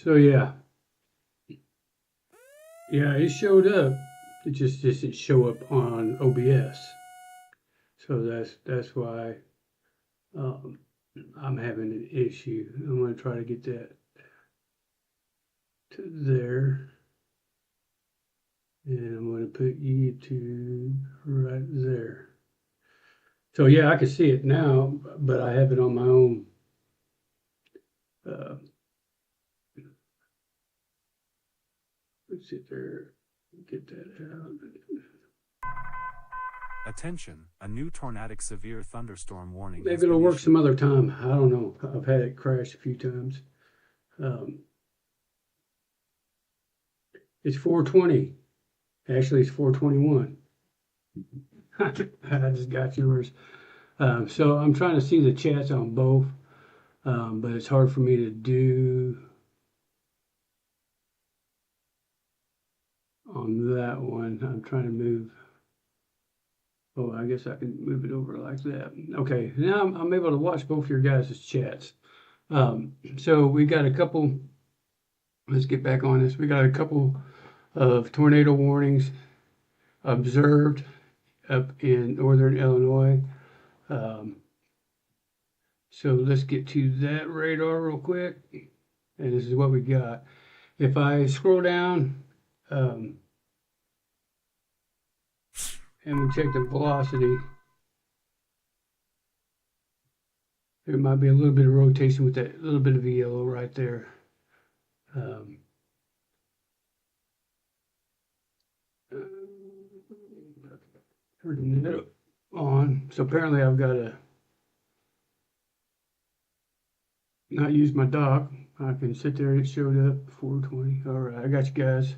So yeah, it showed up. It just didn't show up on OBS. So that's why I'm having an issue. I'm going to try to get that to there, and I'm going to put YouTube right there. So yeah, I can see it now, but I have it on my own. Let's sit there, get that out. Attention, a new tornadic severe thunderstorm warning. Maybe it'll work some other time. I don't know. I've had it crash a few times. It's 4:20. Actually, it's 4:21. I just got yours. So I'm trying to see the chats on both. but it's hard for me to do on that one. I'm trying to move. Oh, I guess I can move it over like that. Okay, now I'm able to watch both your guys' chats. So we got a couple, let's get back on this. We got a couple of tornado warnings observed up in northern Illinois. So let's get to that radar real quick. And this is what we got. If I scroll down, and we check the velocity, there might be a little bit of rotation with that little bit of yellow right there. Turning it on. So apparently I've got to not use my dock. I can sit there and it showed up 420. All right, I got you guys.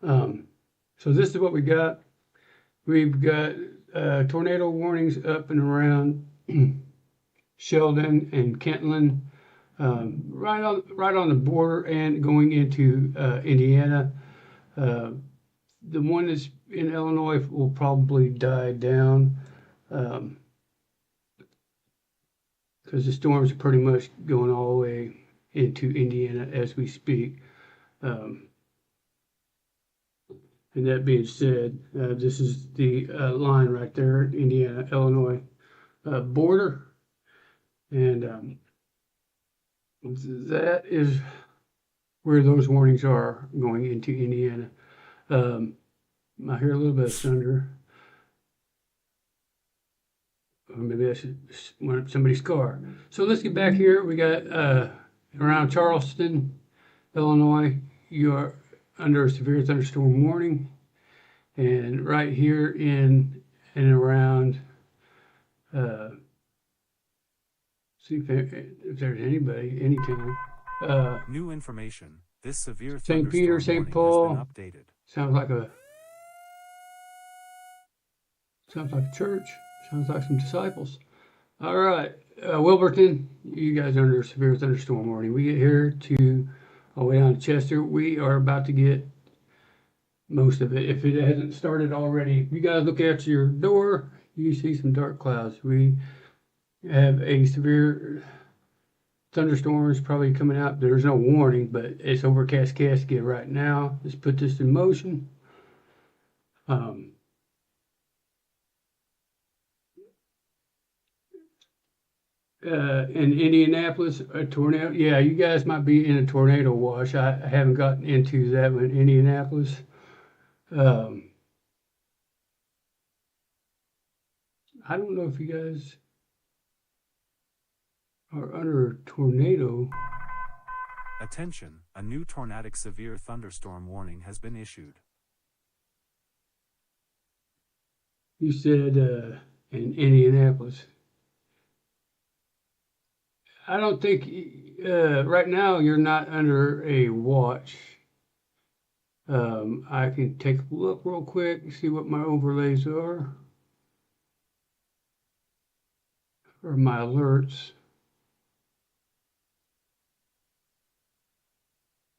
So this is what we got. We've got tornado warnings up and around Sheldon and Kentland, right on the border and going into Indiana. The one that's in Illinois will probably die down because the storms are pretty much going all the way into Indiana as we speak. And that being said, this is the line right there, Indiana-Illinois border. And that is where those warnings are going into Indiana. I hear a little bit of thunder. Or maybe I should run up somebody's car. So let's get back here. We got around Charleston, Illinois, you are under a severe thunderstorm warning. And right here in and around, see if there's anybody, any town. New information. This severe St. Peter, thunderstorm St. warning has Paul. been updated. Sounds like a church. Sounds like some disciples. All right, Wilburton, you guys are under severe thunderstorm warning. We get here to all the way down to Chester. We are about to get most of it. If it hasn't started already, you guys look out your door, you see some dark clouds. We have a severe thunderstorms probably coming out. There's no warning, but it's overcast Cascade right now. Let's put this in motion. In Indianapolis, a tornado. Yeah, you guys might be in a tornado watch. I haven't gotten into that one. Indianapolis. I don't know if you guys are under a tornado. Attention, a new tornadic severe thunderstorm warning has been issued. You said in Indianapolis. I don't think right now you're not under a watch. I can take a look real quick and see what my overlays are or my alerts.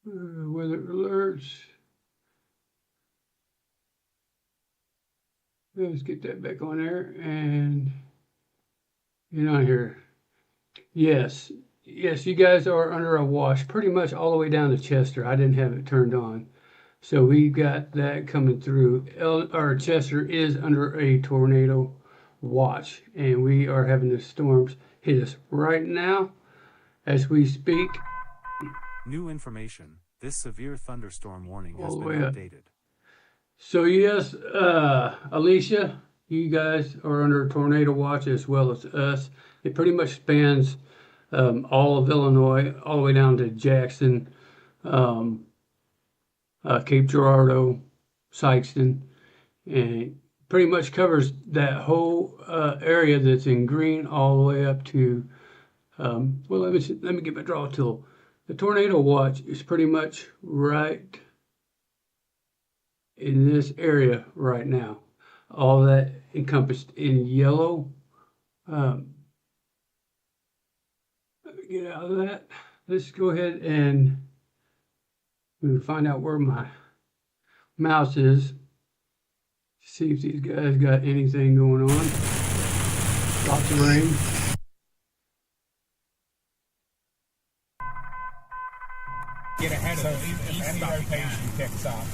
Weather alerts. Let's get that back on there and get on here. Yes, you guys are under a wash pretty much all the way down to Chester. I didn't have it turned on. So we got that coming through. Chester is under a tornado watch, and we are having the storms hit us right now as we speak. New information. This severe thunderstorm warning has All the been way up. updated. So yes, Alicia, you guys are under a tornado watch as well as us. It pretty much spans all of Illinois, all the way down to Jackson, Cape Girardeau, Sikeston, and pretty much covers that whole area that's in green all the way up to, well, let me get my draw tool. The tornado watch is pretty much right in this area right now. All that encompassed in yellow Get out of that. Let's go ahead and we'll find out where my mouse is. See if these guys got anything going on. Lots of rain. Get ahead of it. If any rotation picks up.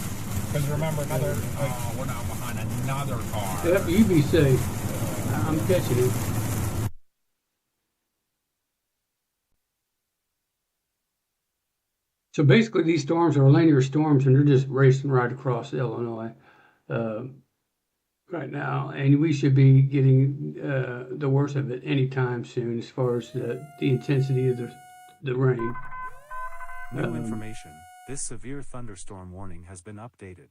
Because remember, we're now behind another car. Yep, you be safe. I'm catching it. So basically, these storms are linear storms, and they're just racing right across Illinois right now. And we should be getting the worst of it anytime soon, as far as the intensity of the rain. New information. This severe thunderstorm warning has been updated.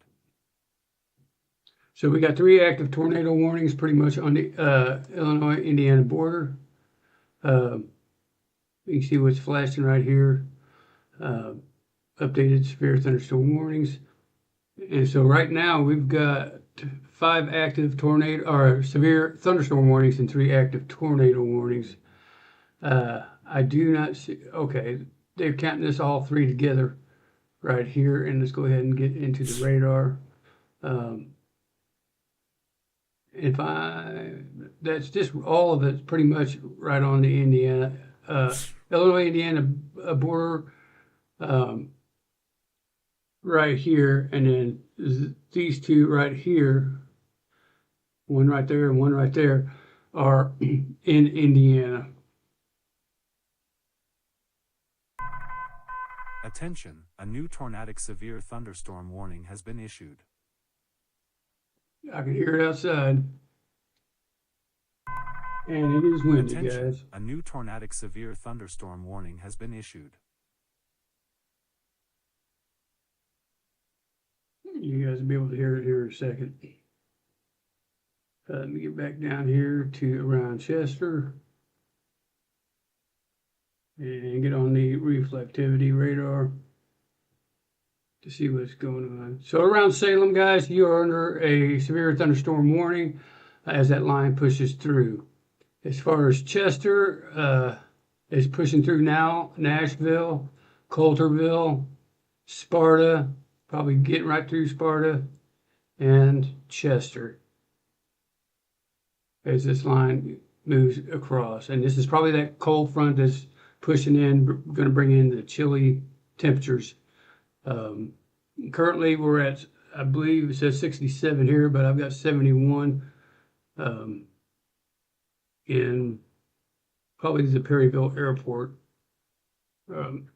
So we got 3 active tornado warnings pretty much on the Illinois-Indiana border. You can see what's flashing right here. Updated severe thunderstorm warnings. And so right now we've got 5 active severe thunderstorm warnings and 3 active tornado warnings. I do not see, okay, they're counting this all 3 together right here. And let's go ahead and get into the radar. That's just all of it's pretty much right on the Illinois-Indiana border, right here, and then these 2 right here, one right there and one right there, are in Indiana. Attention, a new tornadic severe thunderstorm warning has been issued. I can hear it outside. And it is windy, Attention, guys. a new tornadic severe thunderstorm warning has been issued. You guys will be able to hear it here in a second. Let me get back down here to around Chester and get on the reflectivity radar to see what's going on. So around Salem, guys, you are under a severe thunderstorm warning as that line pushes through. As far as Chester, is pushing through now, Nashville, Coulterville, Sparta, probably getting right through Sparta, and Chester as this line moves across. And this is probably that cold front that's pushing in, going to bring in the chilly temperatures. Currently we're at, I believe it says 67 here, but I've got 71 in probably the Perryville airport. Man,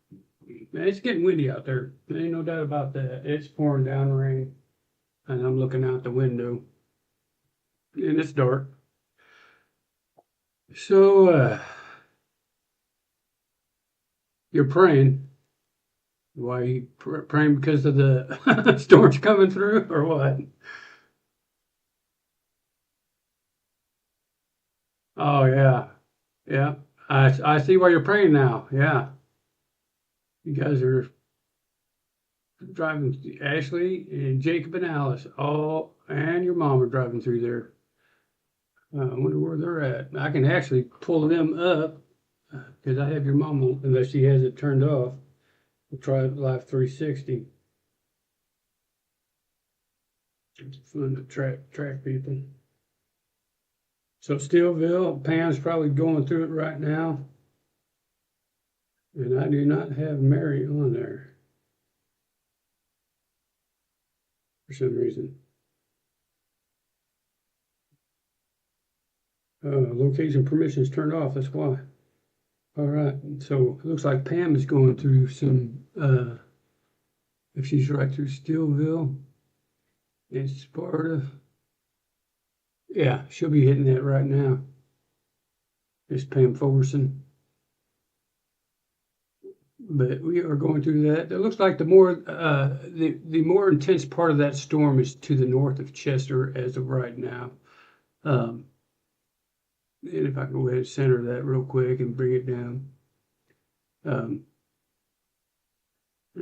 it's getting windy out there. There ain't no doubt about that. It's pouring down rain, and I'm looking out the window, and it's dark. So, you're praying. Why are you praying? Because of the storms coming through, or what? Oh, yeah. Yeah. I see why you're praying now. Yeah. You guys are driving, Ashley and Jacob and Alice, and your mom are driving through there. I wonder where they're at. I can actually pull them up because I have your mom on, unless she has it turned off. We'll try Live 360. It's fun to track people. So Steelville, Pam's probably going through it right now. And I do not have Mary on there for some reason. Location permissions turned off, that's why. All right, so it looks like Pam is going through some, if she's right through Steelville and Sparta. Yeah, she'll be hitting that right now. It's Pam Fulgerson. But we are going through that. It looks like the more intense part of that storm is to the north of Chester as of right now. And if I can go ahead and center that real quick and bring it down. And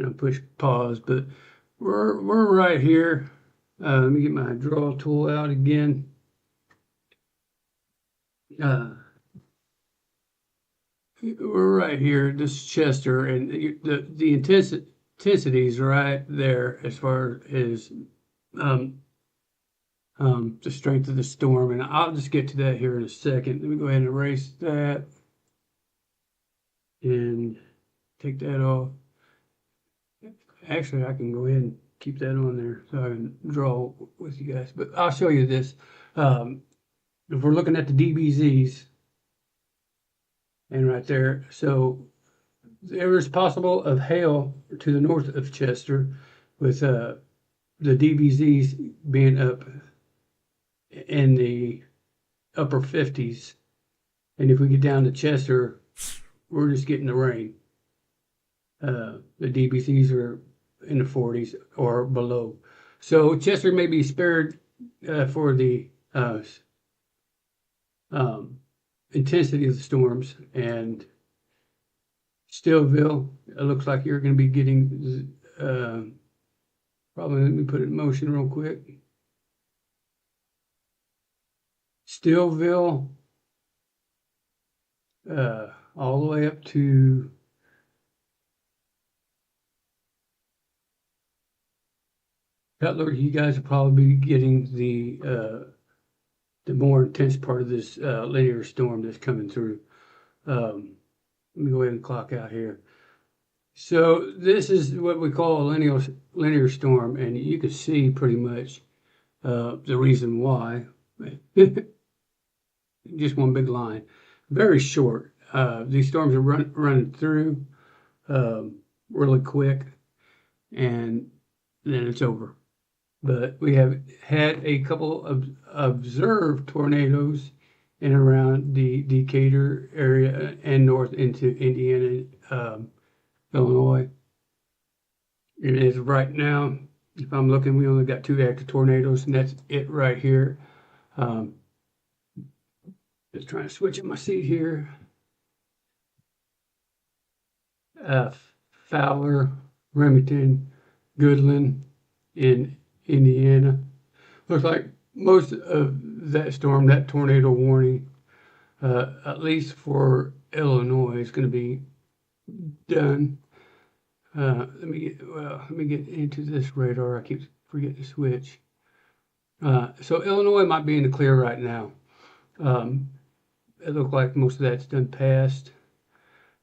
I'll push pause, but we're right here. Let me get my draw tool out again. we're right here, this is Chester, and the intensity's right there as far as um, the strength of the storm, and I'll just get to that here in a second. Let me go ahead and erase that and take that off. Actually, I can go ahead and keep that on there so I can draw with you guys, but I'll show you this. If we're looking at the DBZs, and right there, so there is possible of hail to the north of Chester with the DBZs being up in the upper 50s. And if we get down to Chester, we're just getting the rain. The DBZs are in the 40s or below. So Chester may be spared for the intensity of the storms, and Stillville, it looks like you're going to be getting probably, let me put it in motion real quick. Stillville, all the way up to Cutler. You guys will probably be getting the more intense part of this linear storm that's coming through. Let me go ahead and clock out here. So this is what we call a linear storm, and you can see pretty much the reason why. Just one big line, very short. These storms are running through really quick, and then it's over. But we have had a couple of observed tornadoes in around the Decatur area and north into Indiana, Illinois. And as of right now, if I'm looking, we only got 2 active tornadoes, and that's it right here. Just trying to switch up my seat here. Fowler, Remington, Goodland in Indiana. Looks like most of that storm, that tornado warning, at least for Illinois, is going to be done. Let me get into this radar. I keep forgetting to switch. So Illinois might be in the clear right now. It looks like most of that's done past.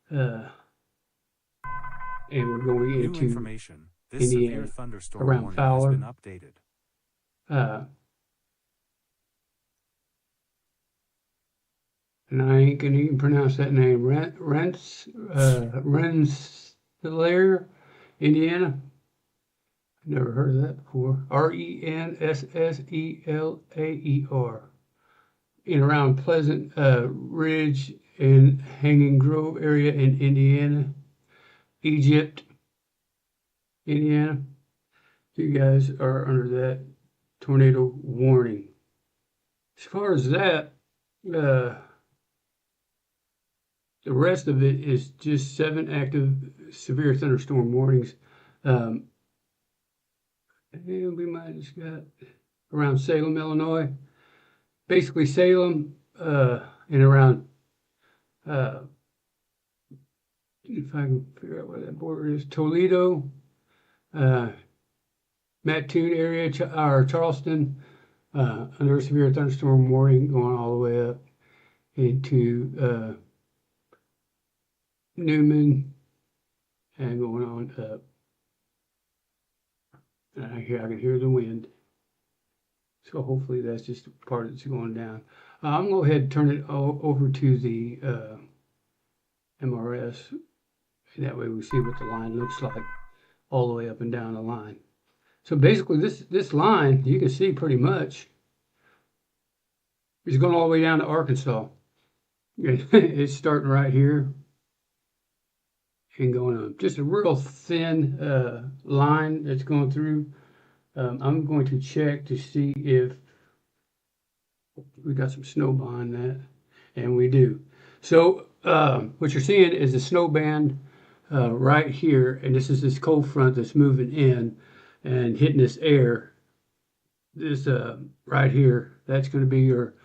And we're going New into information. This Indiana, severe thunderstorm around warning Fowler. has been updated. And I ain't gonna even pronounce that name. Rensselaer, Indiana. Never heard of that before. Rensselaer. In around Pleasant Ridge and Hanging Grove area in Indiana. Egypt, Indiana. You guys are under that tornado warning. As far as that, the rest of it is just 7 active severe thunderstorm warnings. And we might just got around Salem, Illinois. Basically Salem and around, if I can figure out where that border is, Toledo, Mattoon area, or Charleston, under a severe thunderstorm warning going all the way up into Newman and going on up. And I can hear the wind. So hopefully that's just the part that's going down. I'm going to go ahead and turn it over to the MRS. That way we see what the line looks like all the way up and down the line. So basically this line, you can see pretty much, is going all the way down to Arkansas. It's starting right here and going on. Just a real thin line that's going through. I'm going to check to see if we got some snow behind that, and we do. So what you're seeing is the snow band right here, and this is this cold front that's moving in and hitting this air. This right here, that's going to be your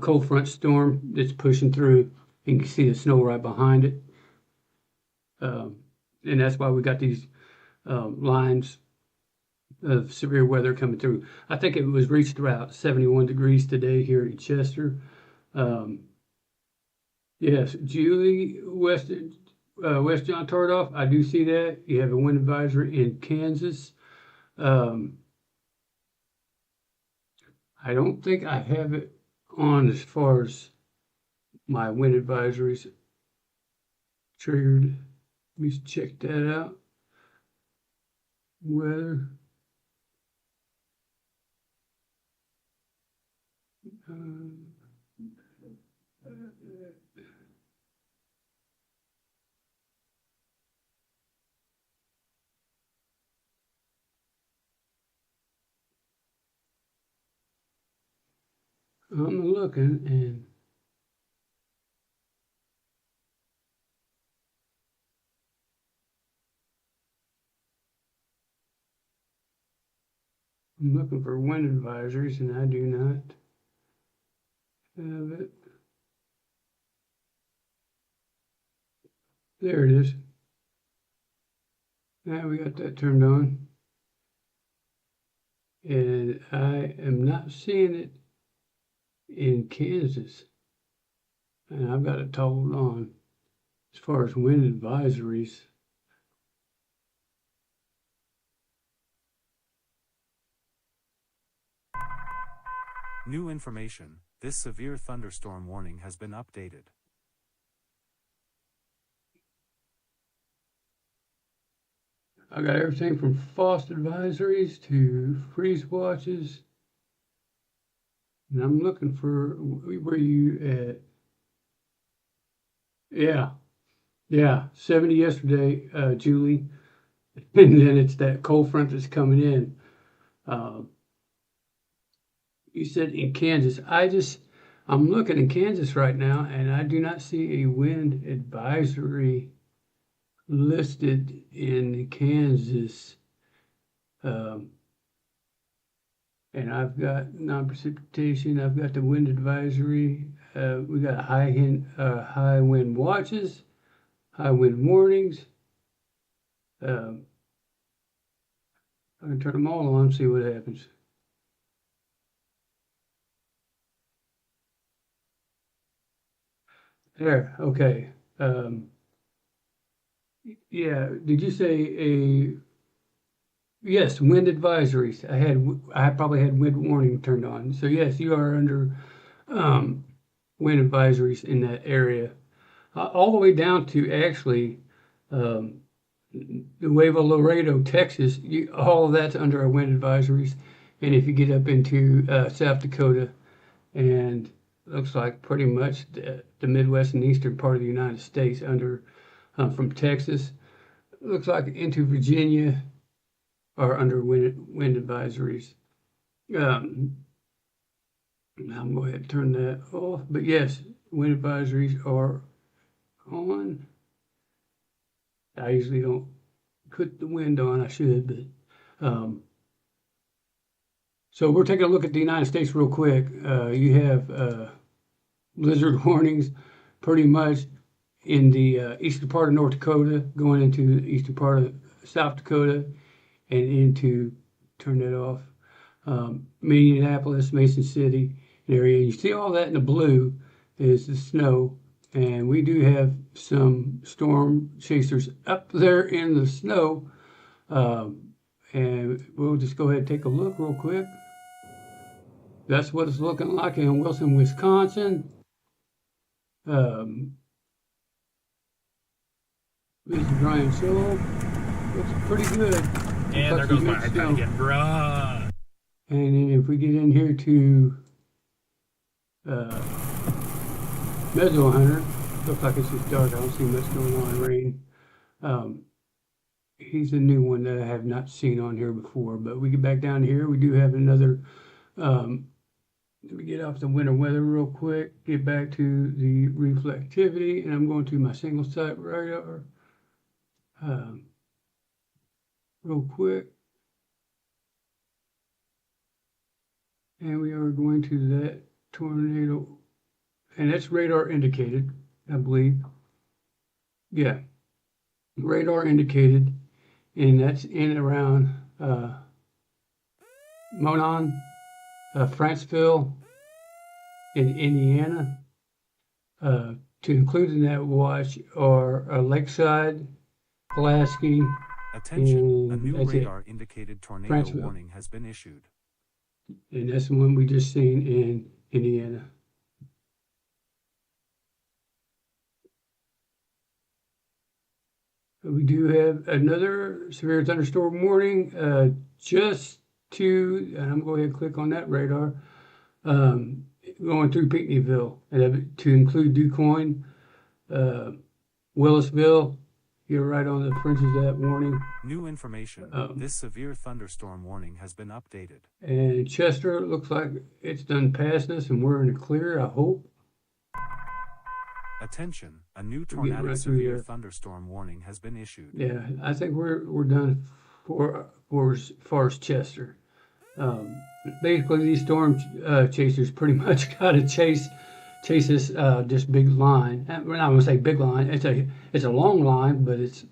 cold front storm that's pushing through. and you can see the snow right behind it. And that's why we got these lines of severe weather coming through. I think it was reached about 71 degrees today here in Chester. Yes, Julie, West John Tardoff, I do see that. You have a wind advisory in Kansas. I don't think I have it on as far as my wind advisories triggered. Let me check that out. Weather. I'm looking and I'm looking for wind advisories and I do not have it. There it is. Now we got that turned on. And I am not seeing it in Kansas. And I've got it toggled on as far as wind advisories. New information, this severe thunderstorm warning has been updated. I got everything from frost advisories to freeze watches. And I'm looking for where you at. Yeah, 70 yesterday, Julie. And then it's that cold front that's coming in. You said in Kansas. I'm looking in Kansas right now, and I do not see a wind advisory listed in Kansas. And I've got non-precipitation. I've got the wind advisory. We got high wind watches, high wind warnings. I can turn them all on and see what happens. There, okay. Yeah, did you say yes, wind advisories. I probably had wind warning turned on. So yes, you are under wind advisories in that area. All the way down to actually Nuevo Laredo, Texas, all of that's under our wind advisories. And if you get up into South Dakota, and looks like pretty much the Midwest and eastern part of the United States under from Texas, looks like into Virginia are under wind advisories. I'm going to go ahead and turn that off. But yes, wind advisories are on. I usually don't put the wind on. I should, but so we're taking a look at the United States real quick. You have blizzard warnings pretty much in the eastern part of North Dakota, going into the eastern part of South Dakota, and into, turn that off, Minneapolis, Mason City area. You see all that in the blue is the snow, and we do have some storm chasers up there in the snow, and we'll just go ahead and take a look real quick. That's what it's looking like in Wilson, Wisconsin. This is dry and chill. Looks pretty good. And there goes my iPad again, bruh. And then if we get in here to Mezzo Hunter, looks like it's just dark. I don't see much going on in rain. He's a new one that I have not seen on here before. But we get back down here. We do have another. Let me get off the winter weather real quick. Get back to the reflectivity, and I'm going to my single site radar. Real quick. And we are going to that tornado, and that's radar indicated. I believe. Yeah, radar indicated, and that's in and around Monon, Franceville, in Indiana. To include in that watch are Lakeside, Pulaski, Attention, a and new that's it. radar indicated tornado Franceville. warning has been issued. And that's the one we just seen in Indiana. We do have another severe thunderstorm warning, just to, and I'm going to go ahead and click on that radar, going through Pinckneyville, and to include DuQuoin, Willisville. You're right on the fringes of that warning. New information, this severe thunderstorm warning has been updated. And Chester, it looks like it's done past us and we're in the clear, I hope. Attention, a new getting tornadic right through severe there. thunderstorm warning has been issued. Yeah, I think we're done for as far as Chester. Basically, these storm chasers pretty much got to chase this big line. We're not going to say big line. It's a long line, but it's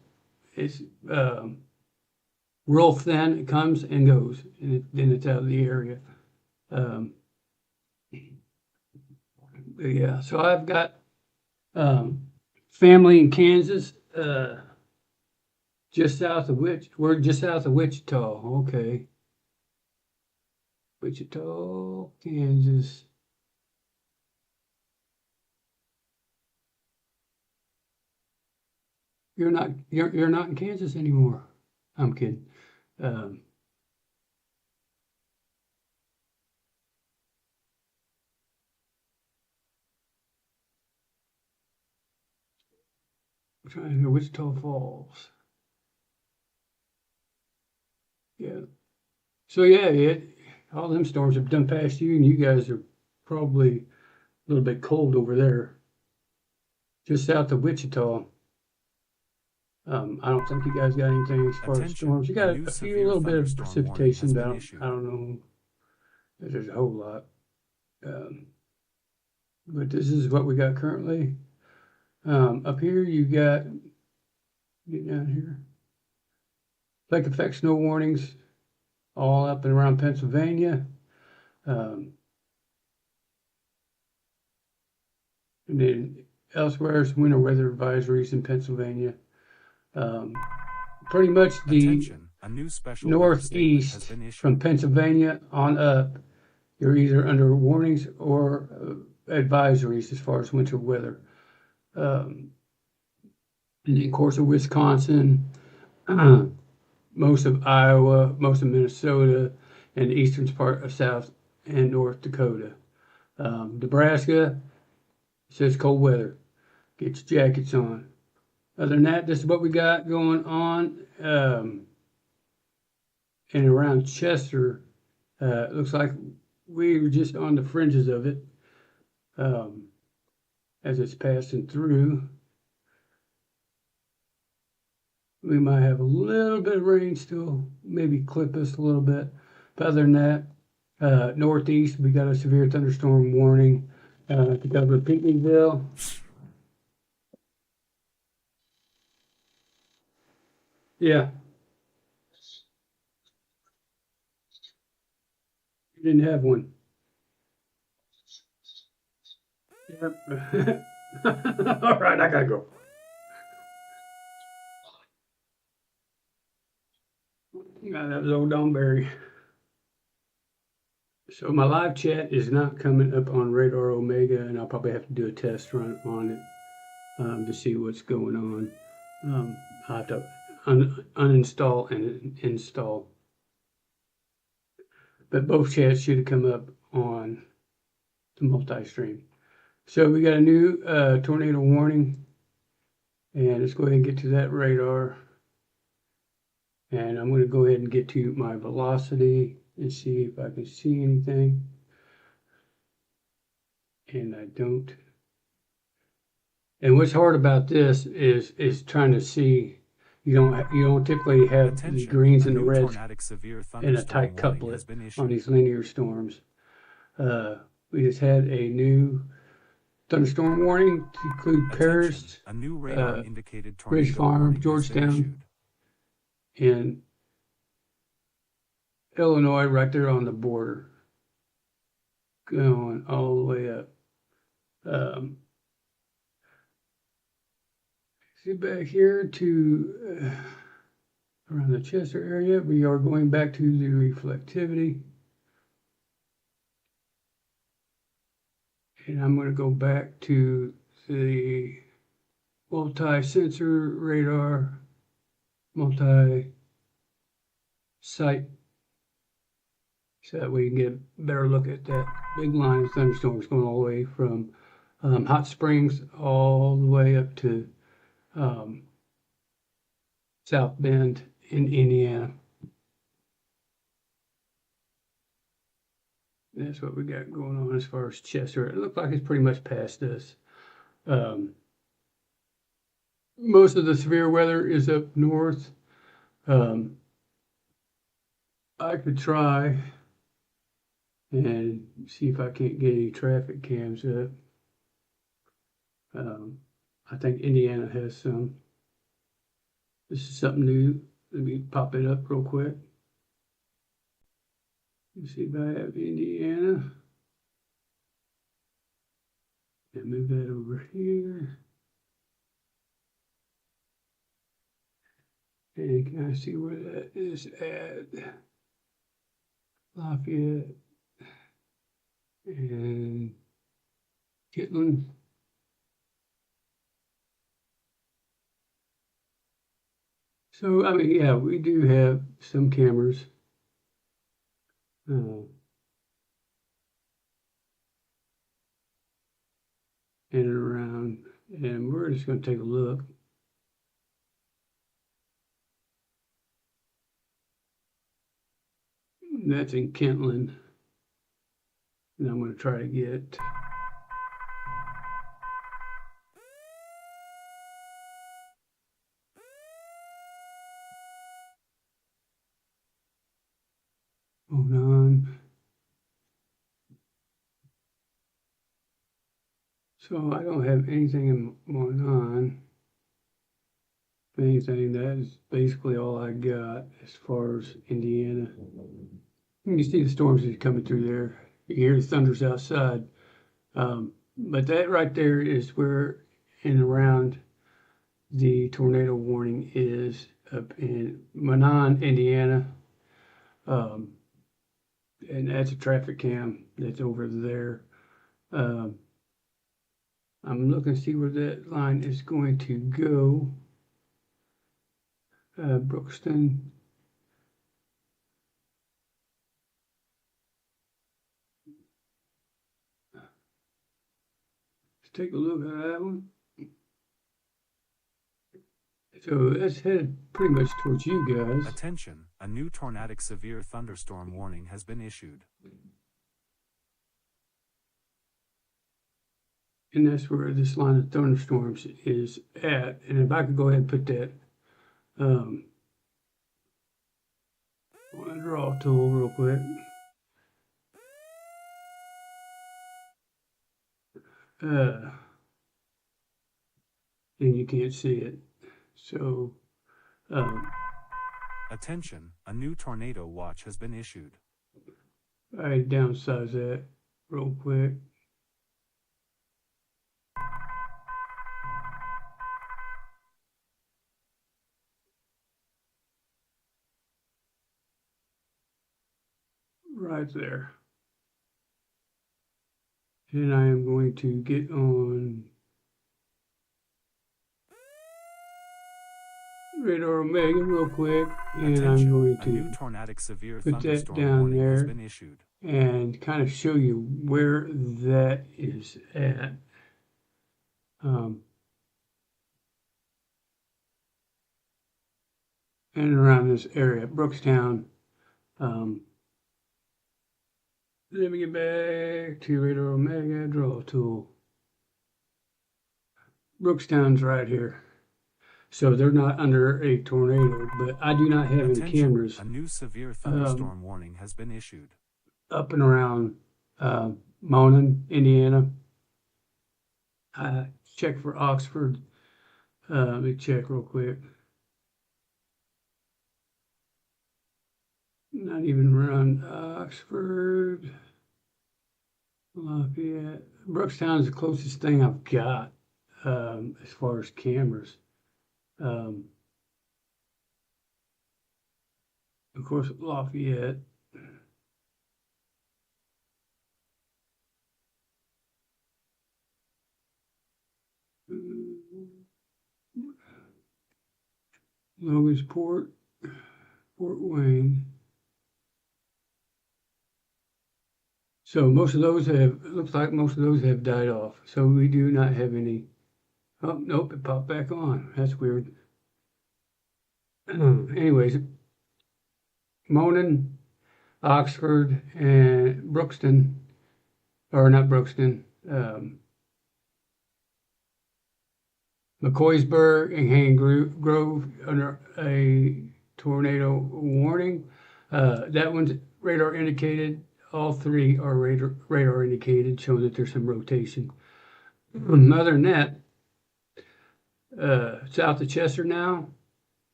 real thin. It comes and goes, and then it's out of the area. Yeah, so I've got family in Kansas, just south of we're just south of Wichita. Okay. Wichita, Kansas. You're not in Kansas anymore. I'm kidding. I'm trying to hear Wichita Falls. Yeah. So yeah, all them storms have done past you, and you guys are probably a little bit cold over there. Just south of Wichita. I don't think you guys got anything as far as Attention, storms. You got a new a severe little bit of thunderstorm warning precipitation, has but been issued. I don't know if there's a whole lot. But this is what we got currently. Up here you got, get down here, lake effect snow warnings all up and around Pennsylvania. And then elsewhere is winter weather advisories in Pennsylvania. Pretty much the Attention, a new special weather statement has northeast been issued. from Pennsylvania on up, you're either under warnings or advisories as far as winter weather. And then, of course, of Wisconsin, most of Iowa, most of Minnesota, and the eastern part of South and North Dakota. Nebraska says cold weather. Get your jackets on. Other than that, this is what we got going on. And around Chester, it looks like we were just on the fringes of it as it's passing through. We might have a little bit of rain still, maybe clip us a little bit. But other than that, northeast, we got a severe thunderstorm warning to cover Pinckneyville. Yeah. You didn't have one. Yep. All right, I gotta go. Yeah, that was old Don Barry. So my live chat is not coming up on Radar Omega, and I'll probably have to do a test run on it to see what's going on. I'll have to uninstall and install. But both chats should have come up on the multi-stream. So we got a new tornado warning, and let's go ahead and get to that radar. And I'm going to go ahead and get to my velocity and see if I can see anything. And I don't. And what's hard about this is trying to see. You don't typically have the Attention, greens a and the new reds tornadic severe in a thunderstorm tight warning couplet has been issued. on these linear storms. We just had a new thunderstorm warning to include Paris, Attention, a new radar indicated Ridge tornado Farm, warning has been Georgetown, issued. and Illinois, right there on the border, going all the way up. See back here to around the Chester area, we are going back to the reflectivity. And I'm going to go back to the multi-sensor radar, multi-site, so that we can get a better look at that big line of thunderstorms going all the way from Hot Springs all the way up to South Bend in Indiana. That's what we got going on as far as Chester. It looks like it's pretty much past us. Most of the severe weather is up north. I could try and see if I can't get any traffic cams up. I think Indiana has some. This is something new. Let me pop it up real quick. Let's see if I have Indiana. And move that over here. And can I see where that is at? Lafayette and Kitland. So, I mean, yeah, we do have some cameras. In and around, and we're just going to take a look. That's in Kentland, and I'm going to try to get hold on. So I don't have anything going on. If anything, that is basically all I got as far as Indiana. You can see the storms that are coming through there. You hear the thunders outside. But that right there is where and around the tornado warning is, up in Manon, Indiana. And that's a traffic cam that's over there. I'm looking to see where that line is going to go. Brookston. Let's take a look at that one. So that's headed pretty much towards you guys. Attention, a new tornadic severe thunderstorm warning has been issued. And that's where this line of thunderstorms is at. And if I could go ahead and put that on a draw tool real quick. And you can't see it. So, Attention, a new tornado watch has been issued. I downsize that real quick. Right there. And I am going to get on Radar Omega real quick, and Attention, I'm going a new to tornadic severe put that thunderstorm down warning has there been issued. and kind of show you where that is at. And around this area, Brookstown. Let me get back to Radar Omega draw tool. Brookstown's right here. So they're not under a tornado, but I do not have any Attention, cameras a new severe thunderstorm warning has been issued. up and around Monon, Indiana. check for Oxford. Let me check real quick. Not even around Oxford. Lafayette. Brookstown is the closest thing I've got as far as cameras. Of course, Lafayette. Logansport, Fort Wayne. So most of those have, it looks like most of those have died off. So we do not have any. Oh, nope, it popped back on. That's weird. Anyways, Monon, Oxford, and Brookston, or not Brookston, McCoysburg and Hanging Grove under a tornado warning. That one's radar indicated. All three are radar indicated, showing that there's some rotation. Other than that, south of Chester now,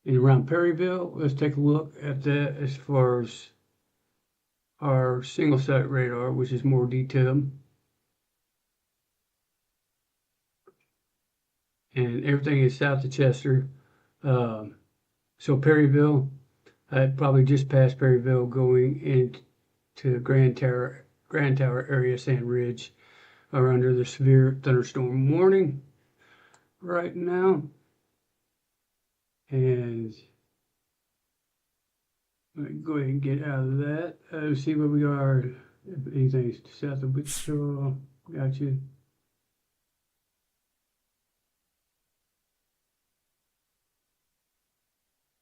and around Perryville, let's take a look at that as far as our single site radar, which is more detailed. And everything is south of Chester. So Perryville, I'd probably just past Perryville going into Grand Tower area, Sand Ridge, are under the severe thunderstorm warning right now. And let me go ahead and get out of that. Let's see where we are. If anything's south of Wichita, gotcha.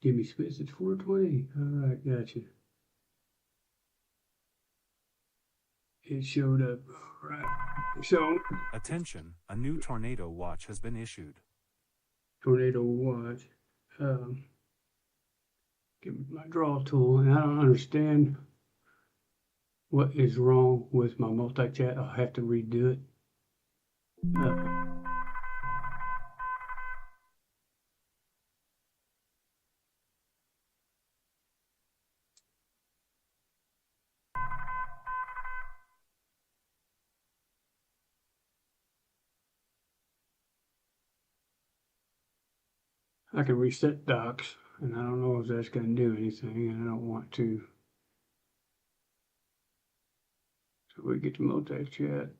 Jimmy Smith at 420. All right, gotcha. It showed up. All right. So, Attention, a new tornado watch has been issued. tornado watch. Get my draw tool, and I don't understand what is wrong with my multi-chat. I'll have to redo it. I can reset docs, and I don't know if that's going to do anything, and I don't want to. So we get to multi-chat.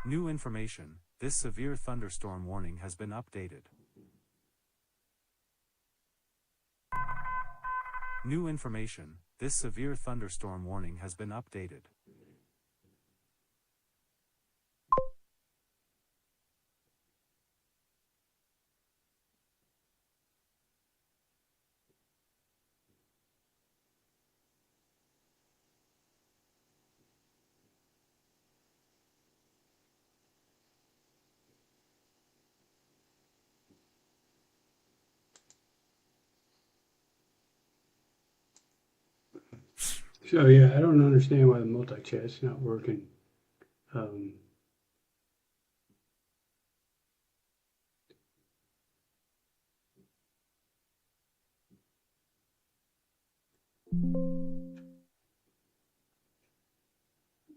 New information, this severe thunderstorm warning has been updated. New information, this severe thunderstorm warning has been updated. So yeah, I don't understand why the multi-chat's not working.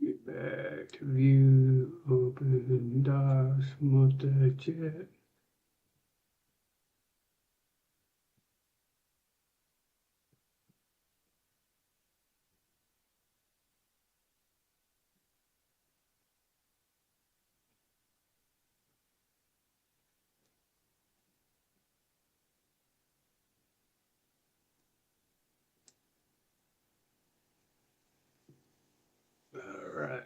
Get back to view, open docs, multi-chat. All right.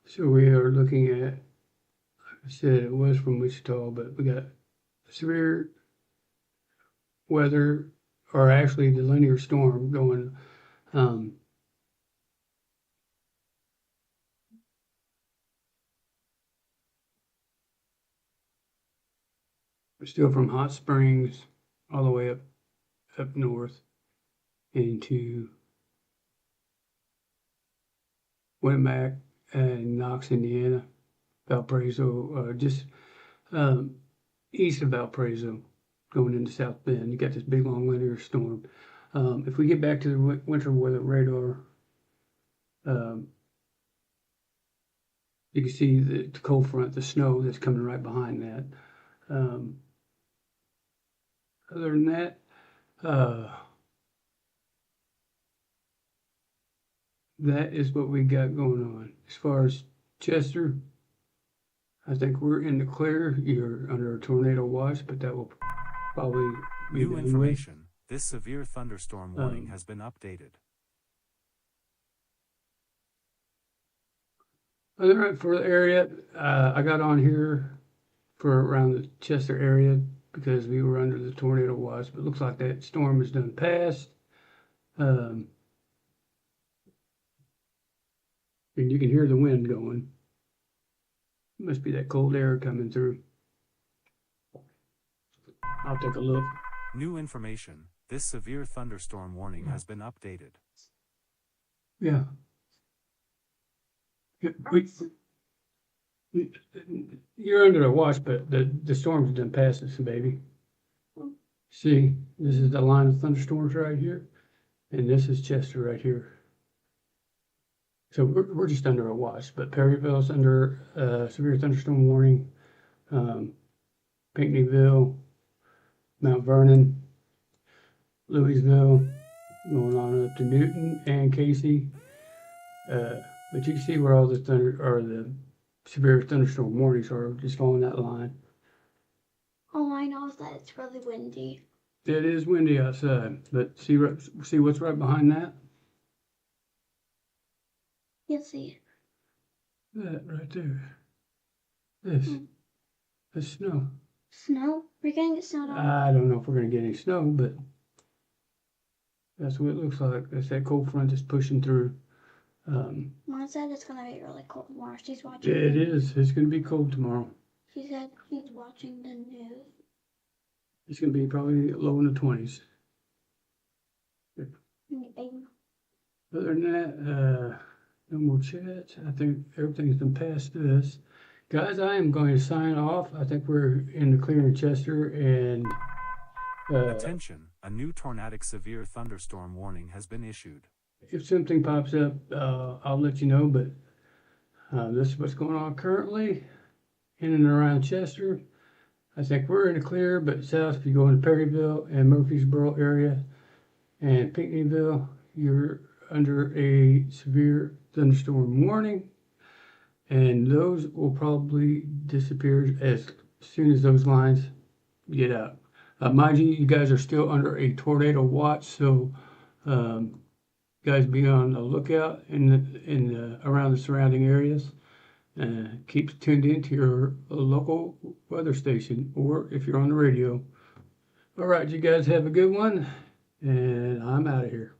So we are looking at, like I said, it was from Wichita, but we got severe weather, or actually the linear storm going still from Hot Springs all the way up north into Winamac and Knox, Indiana, Valparaiso, just east of Valparaiso, going into South Bend. You got this big long linear storm. If we get back to the winter weather radar, you can see the cold front, the snow that's coming right behind that. Other than that, that is what we got going on. As far as Chester, I think we're in the clear. You're under a tornado watch, but that will probably be New done with. information. This severe thunderstorm warning has been updated. For the area, I got on here for around the Chester area because we were under the tornado watch, but it looks like that storm is done past. And you can hear the wind going. Must be that cold air coming through. I'll take a look. New information. This severe thunderstorm warning has been updated. Yeah. You're under a watch, but the storm's done past us, baby. See, this is the line of thunderstorms right here, and this is Chester right here. So we're just under a watch, but Perryville's under severe thunderstorm warning. Pinckneyville, Mount Vernon, Louisville, going on up to Newton and Casey. But you can see where all the the severe thunderstorm warnings are, just following that line. All I know is that it's really windy. It is windy outside, but see what's right behind that? You see That right there. This. That's snow. snow? We're gonna get snowed on. I don't know if we're gonna get any snow, but that's what it looks like. That's that cold front that's pushing through. Mom said it's gonna be really cold tomorrow. She's watching. It is. It's gonna be cold tomorrow. She said she's watching the news. It's gonna be probably low in the 20s. Other than that, no more chats. I think everything's been passed to us. Guys, I am going to sign off. I think we're in the clear in Chester, and Attention, a new tornadic severe thunderstorm warning has been issued. if something pops up, I'll let you know, but this is what's going on currently in and around Chester. I think we're in the clear, but south, if you go into Perryville and Murfreesboro area and Pinckneyville, you're under a severe thunderstorm warning, and those will probably disappear as soon as those lines get out. Mind you guys are still under a tornado watch, so guys be on the lookout in around the surrounding areas. Keep tuned into your local weather station, or if you're on the radio. All right, you guys have a good one, and I'm out of here.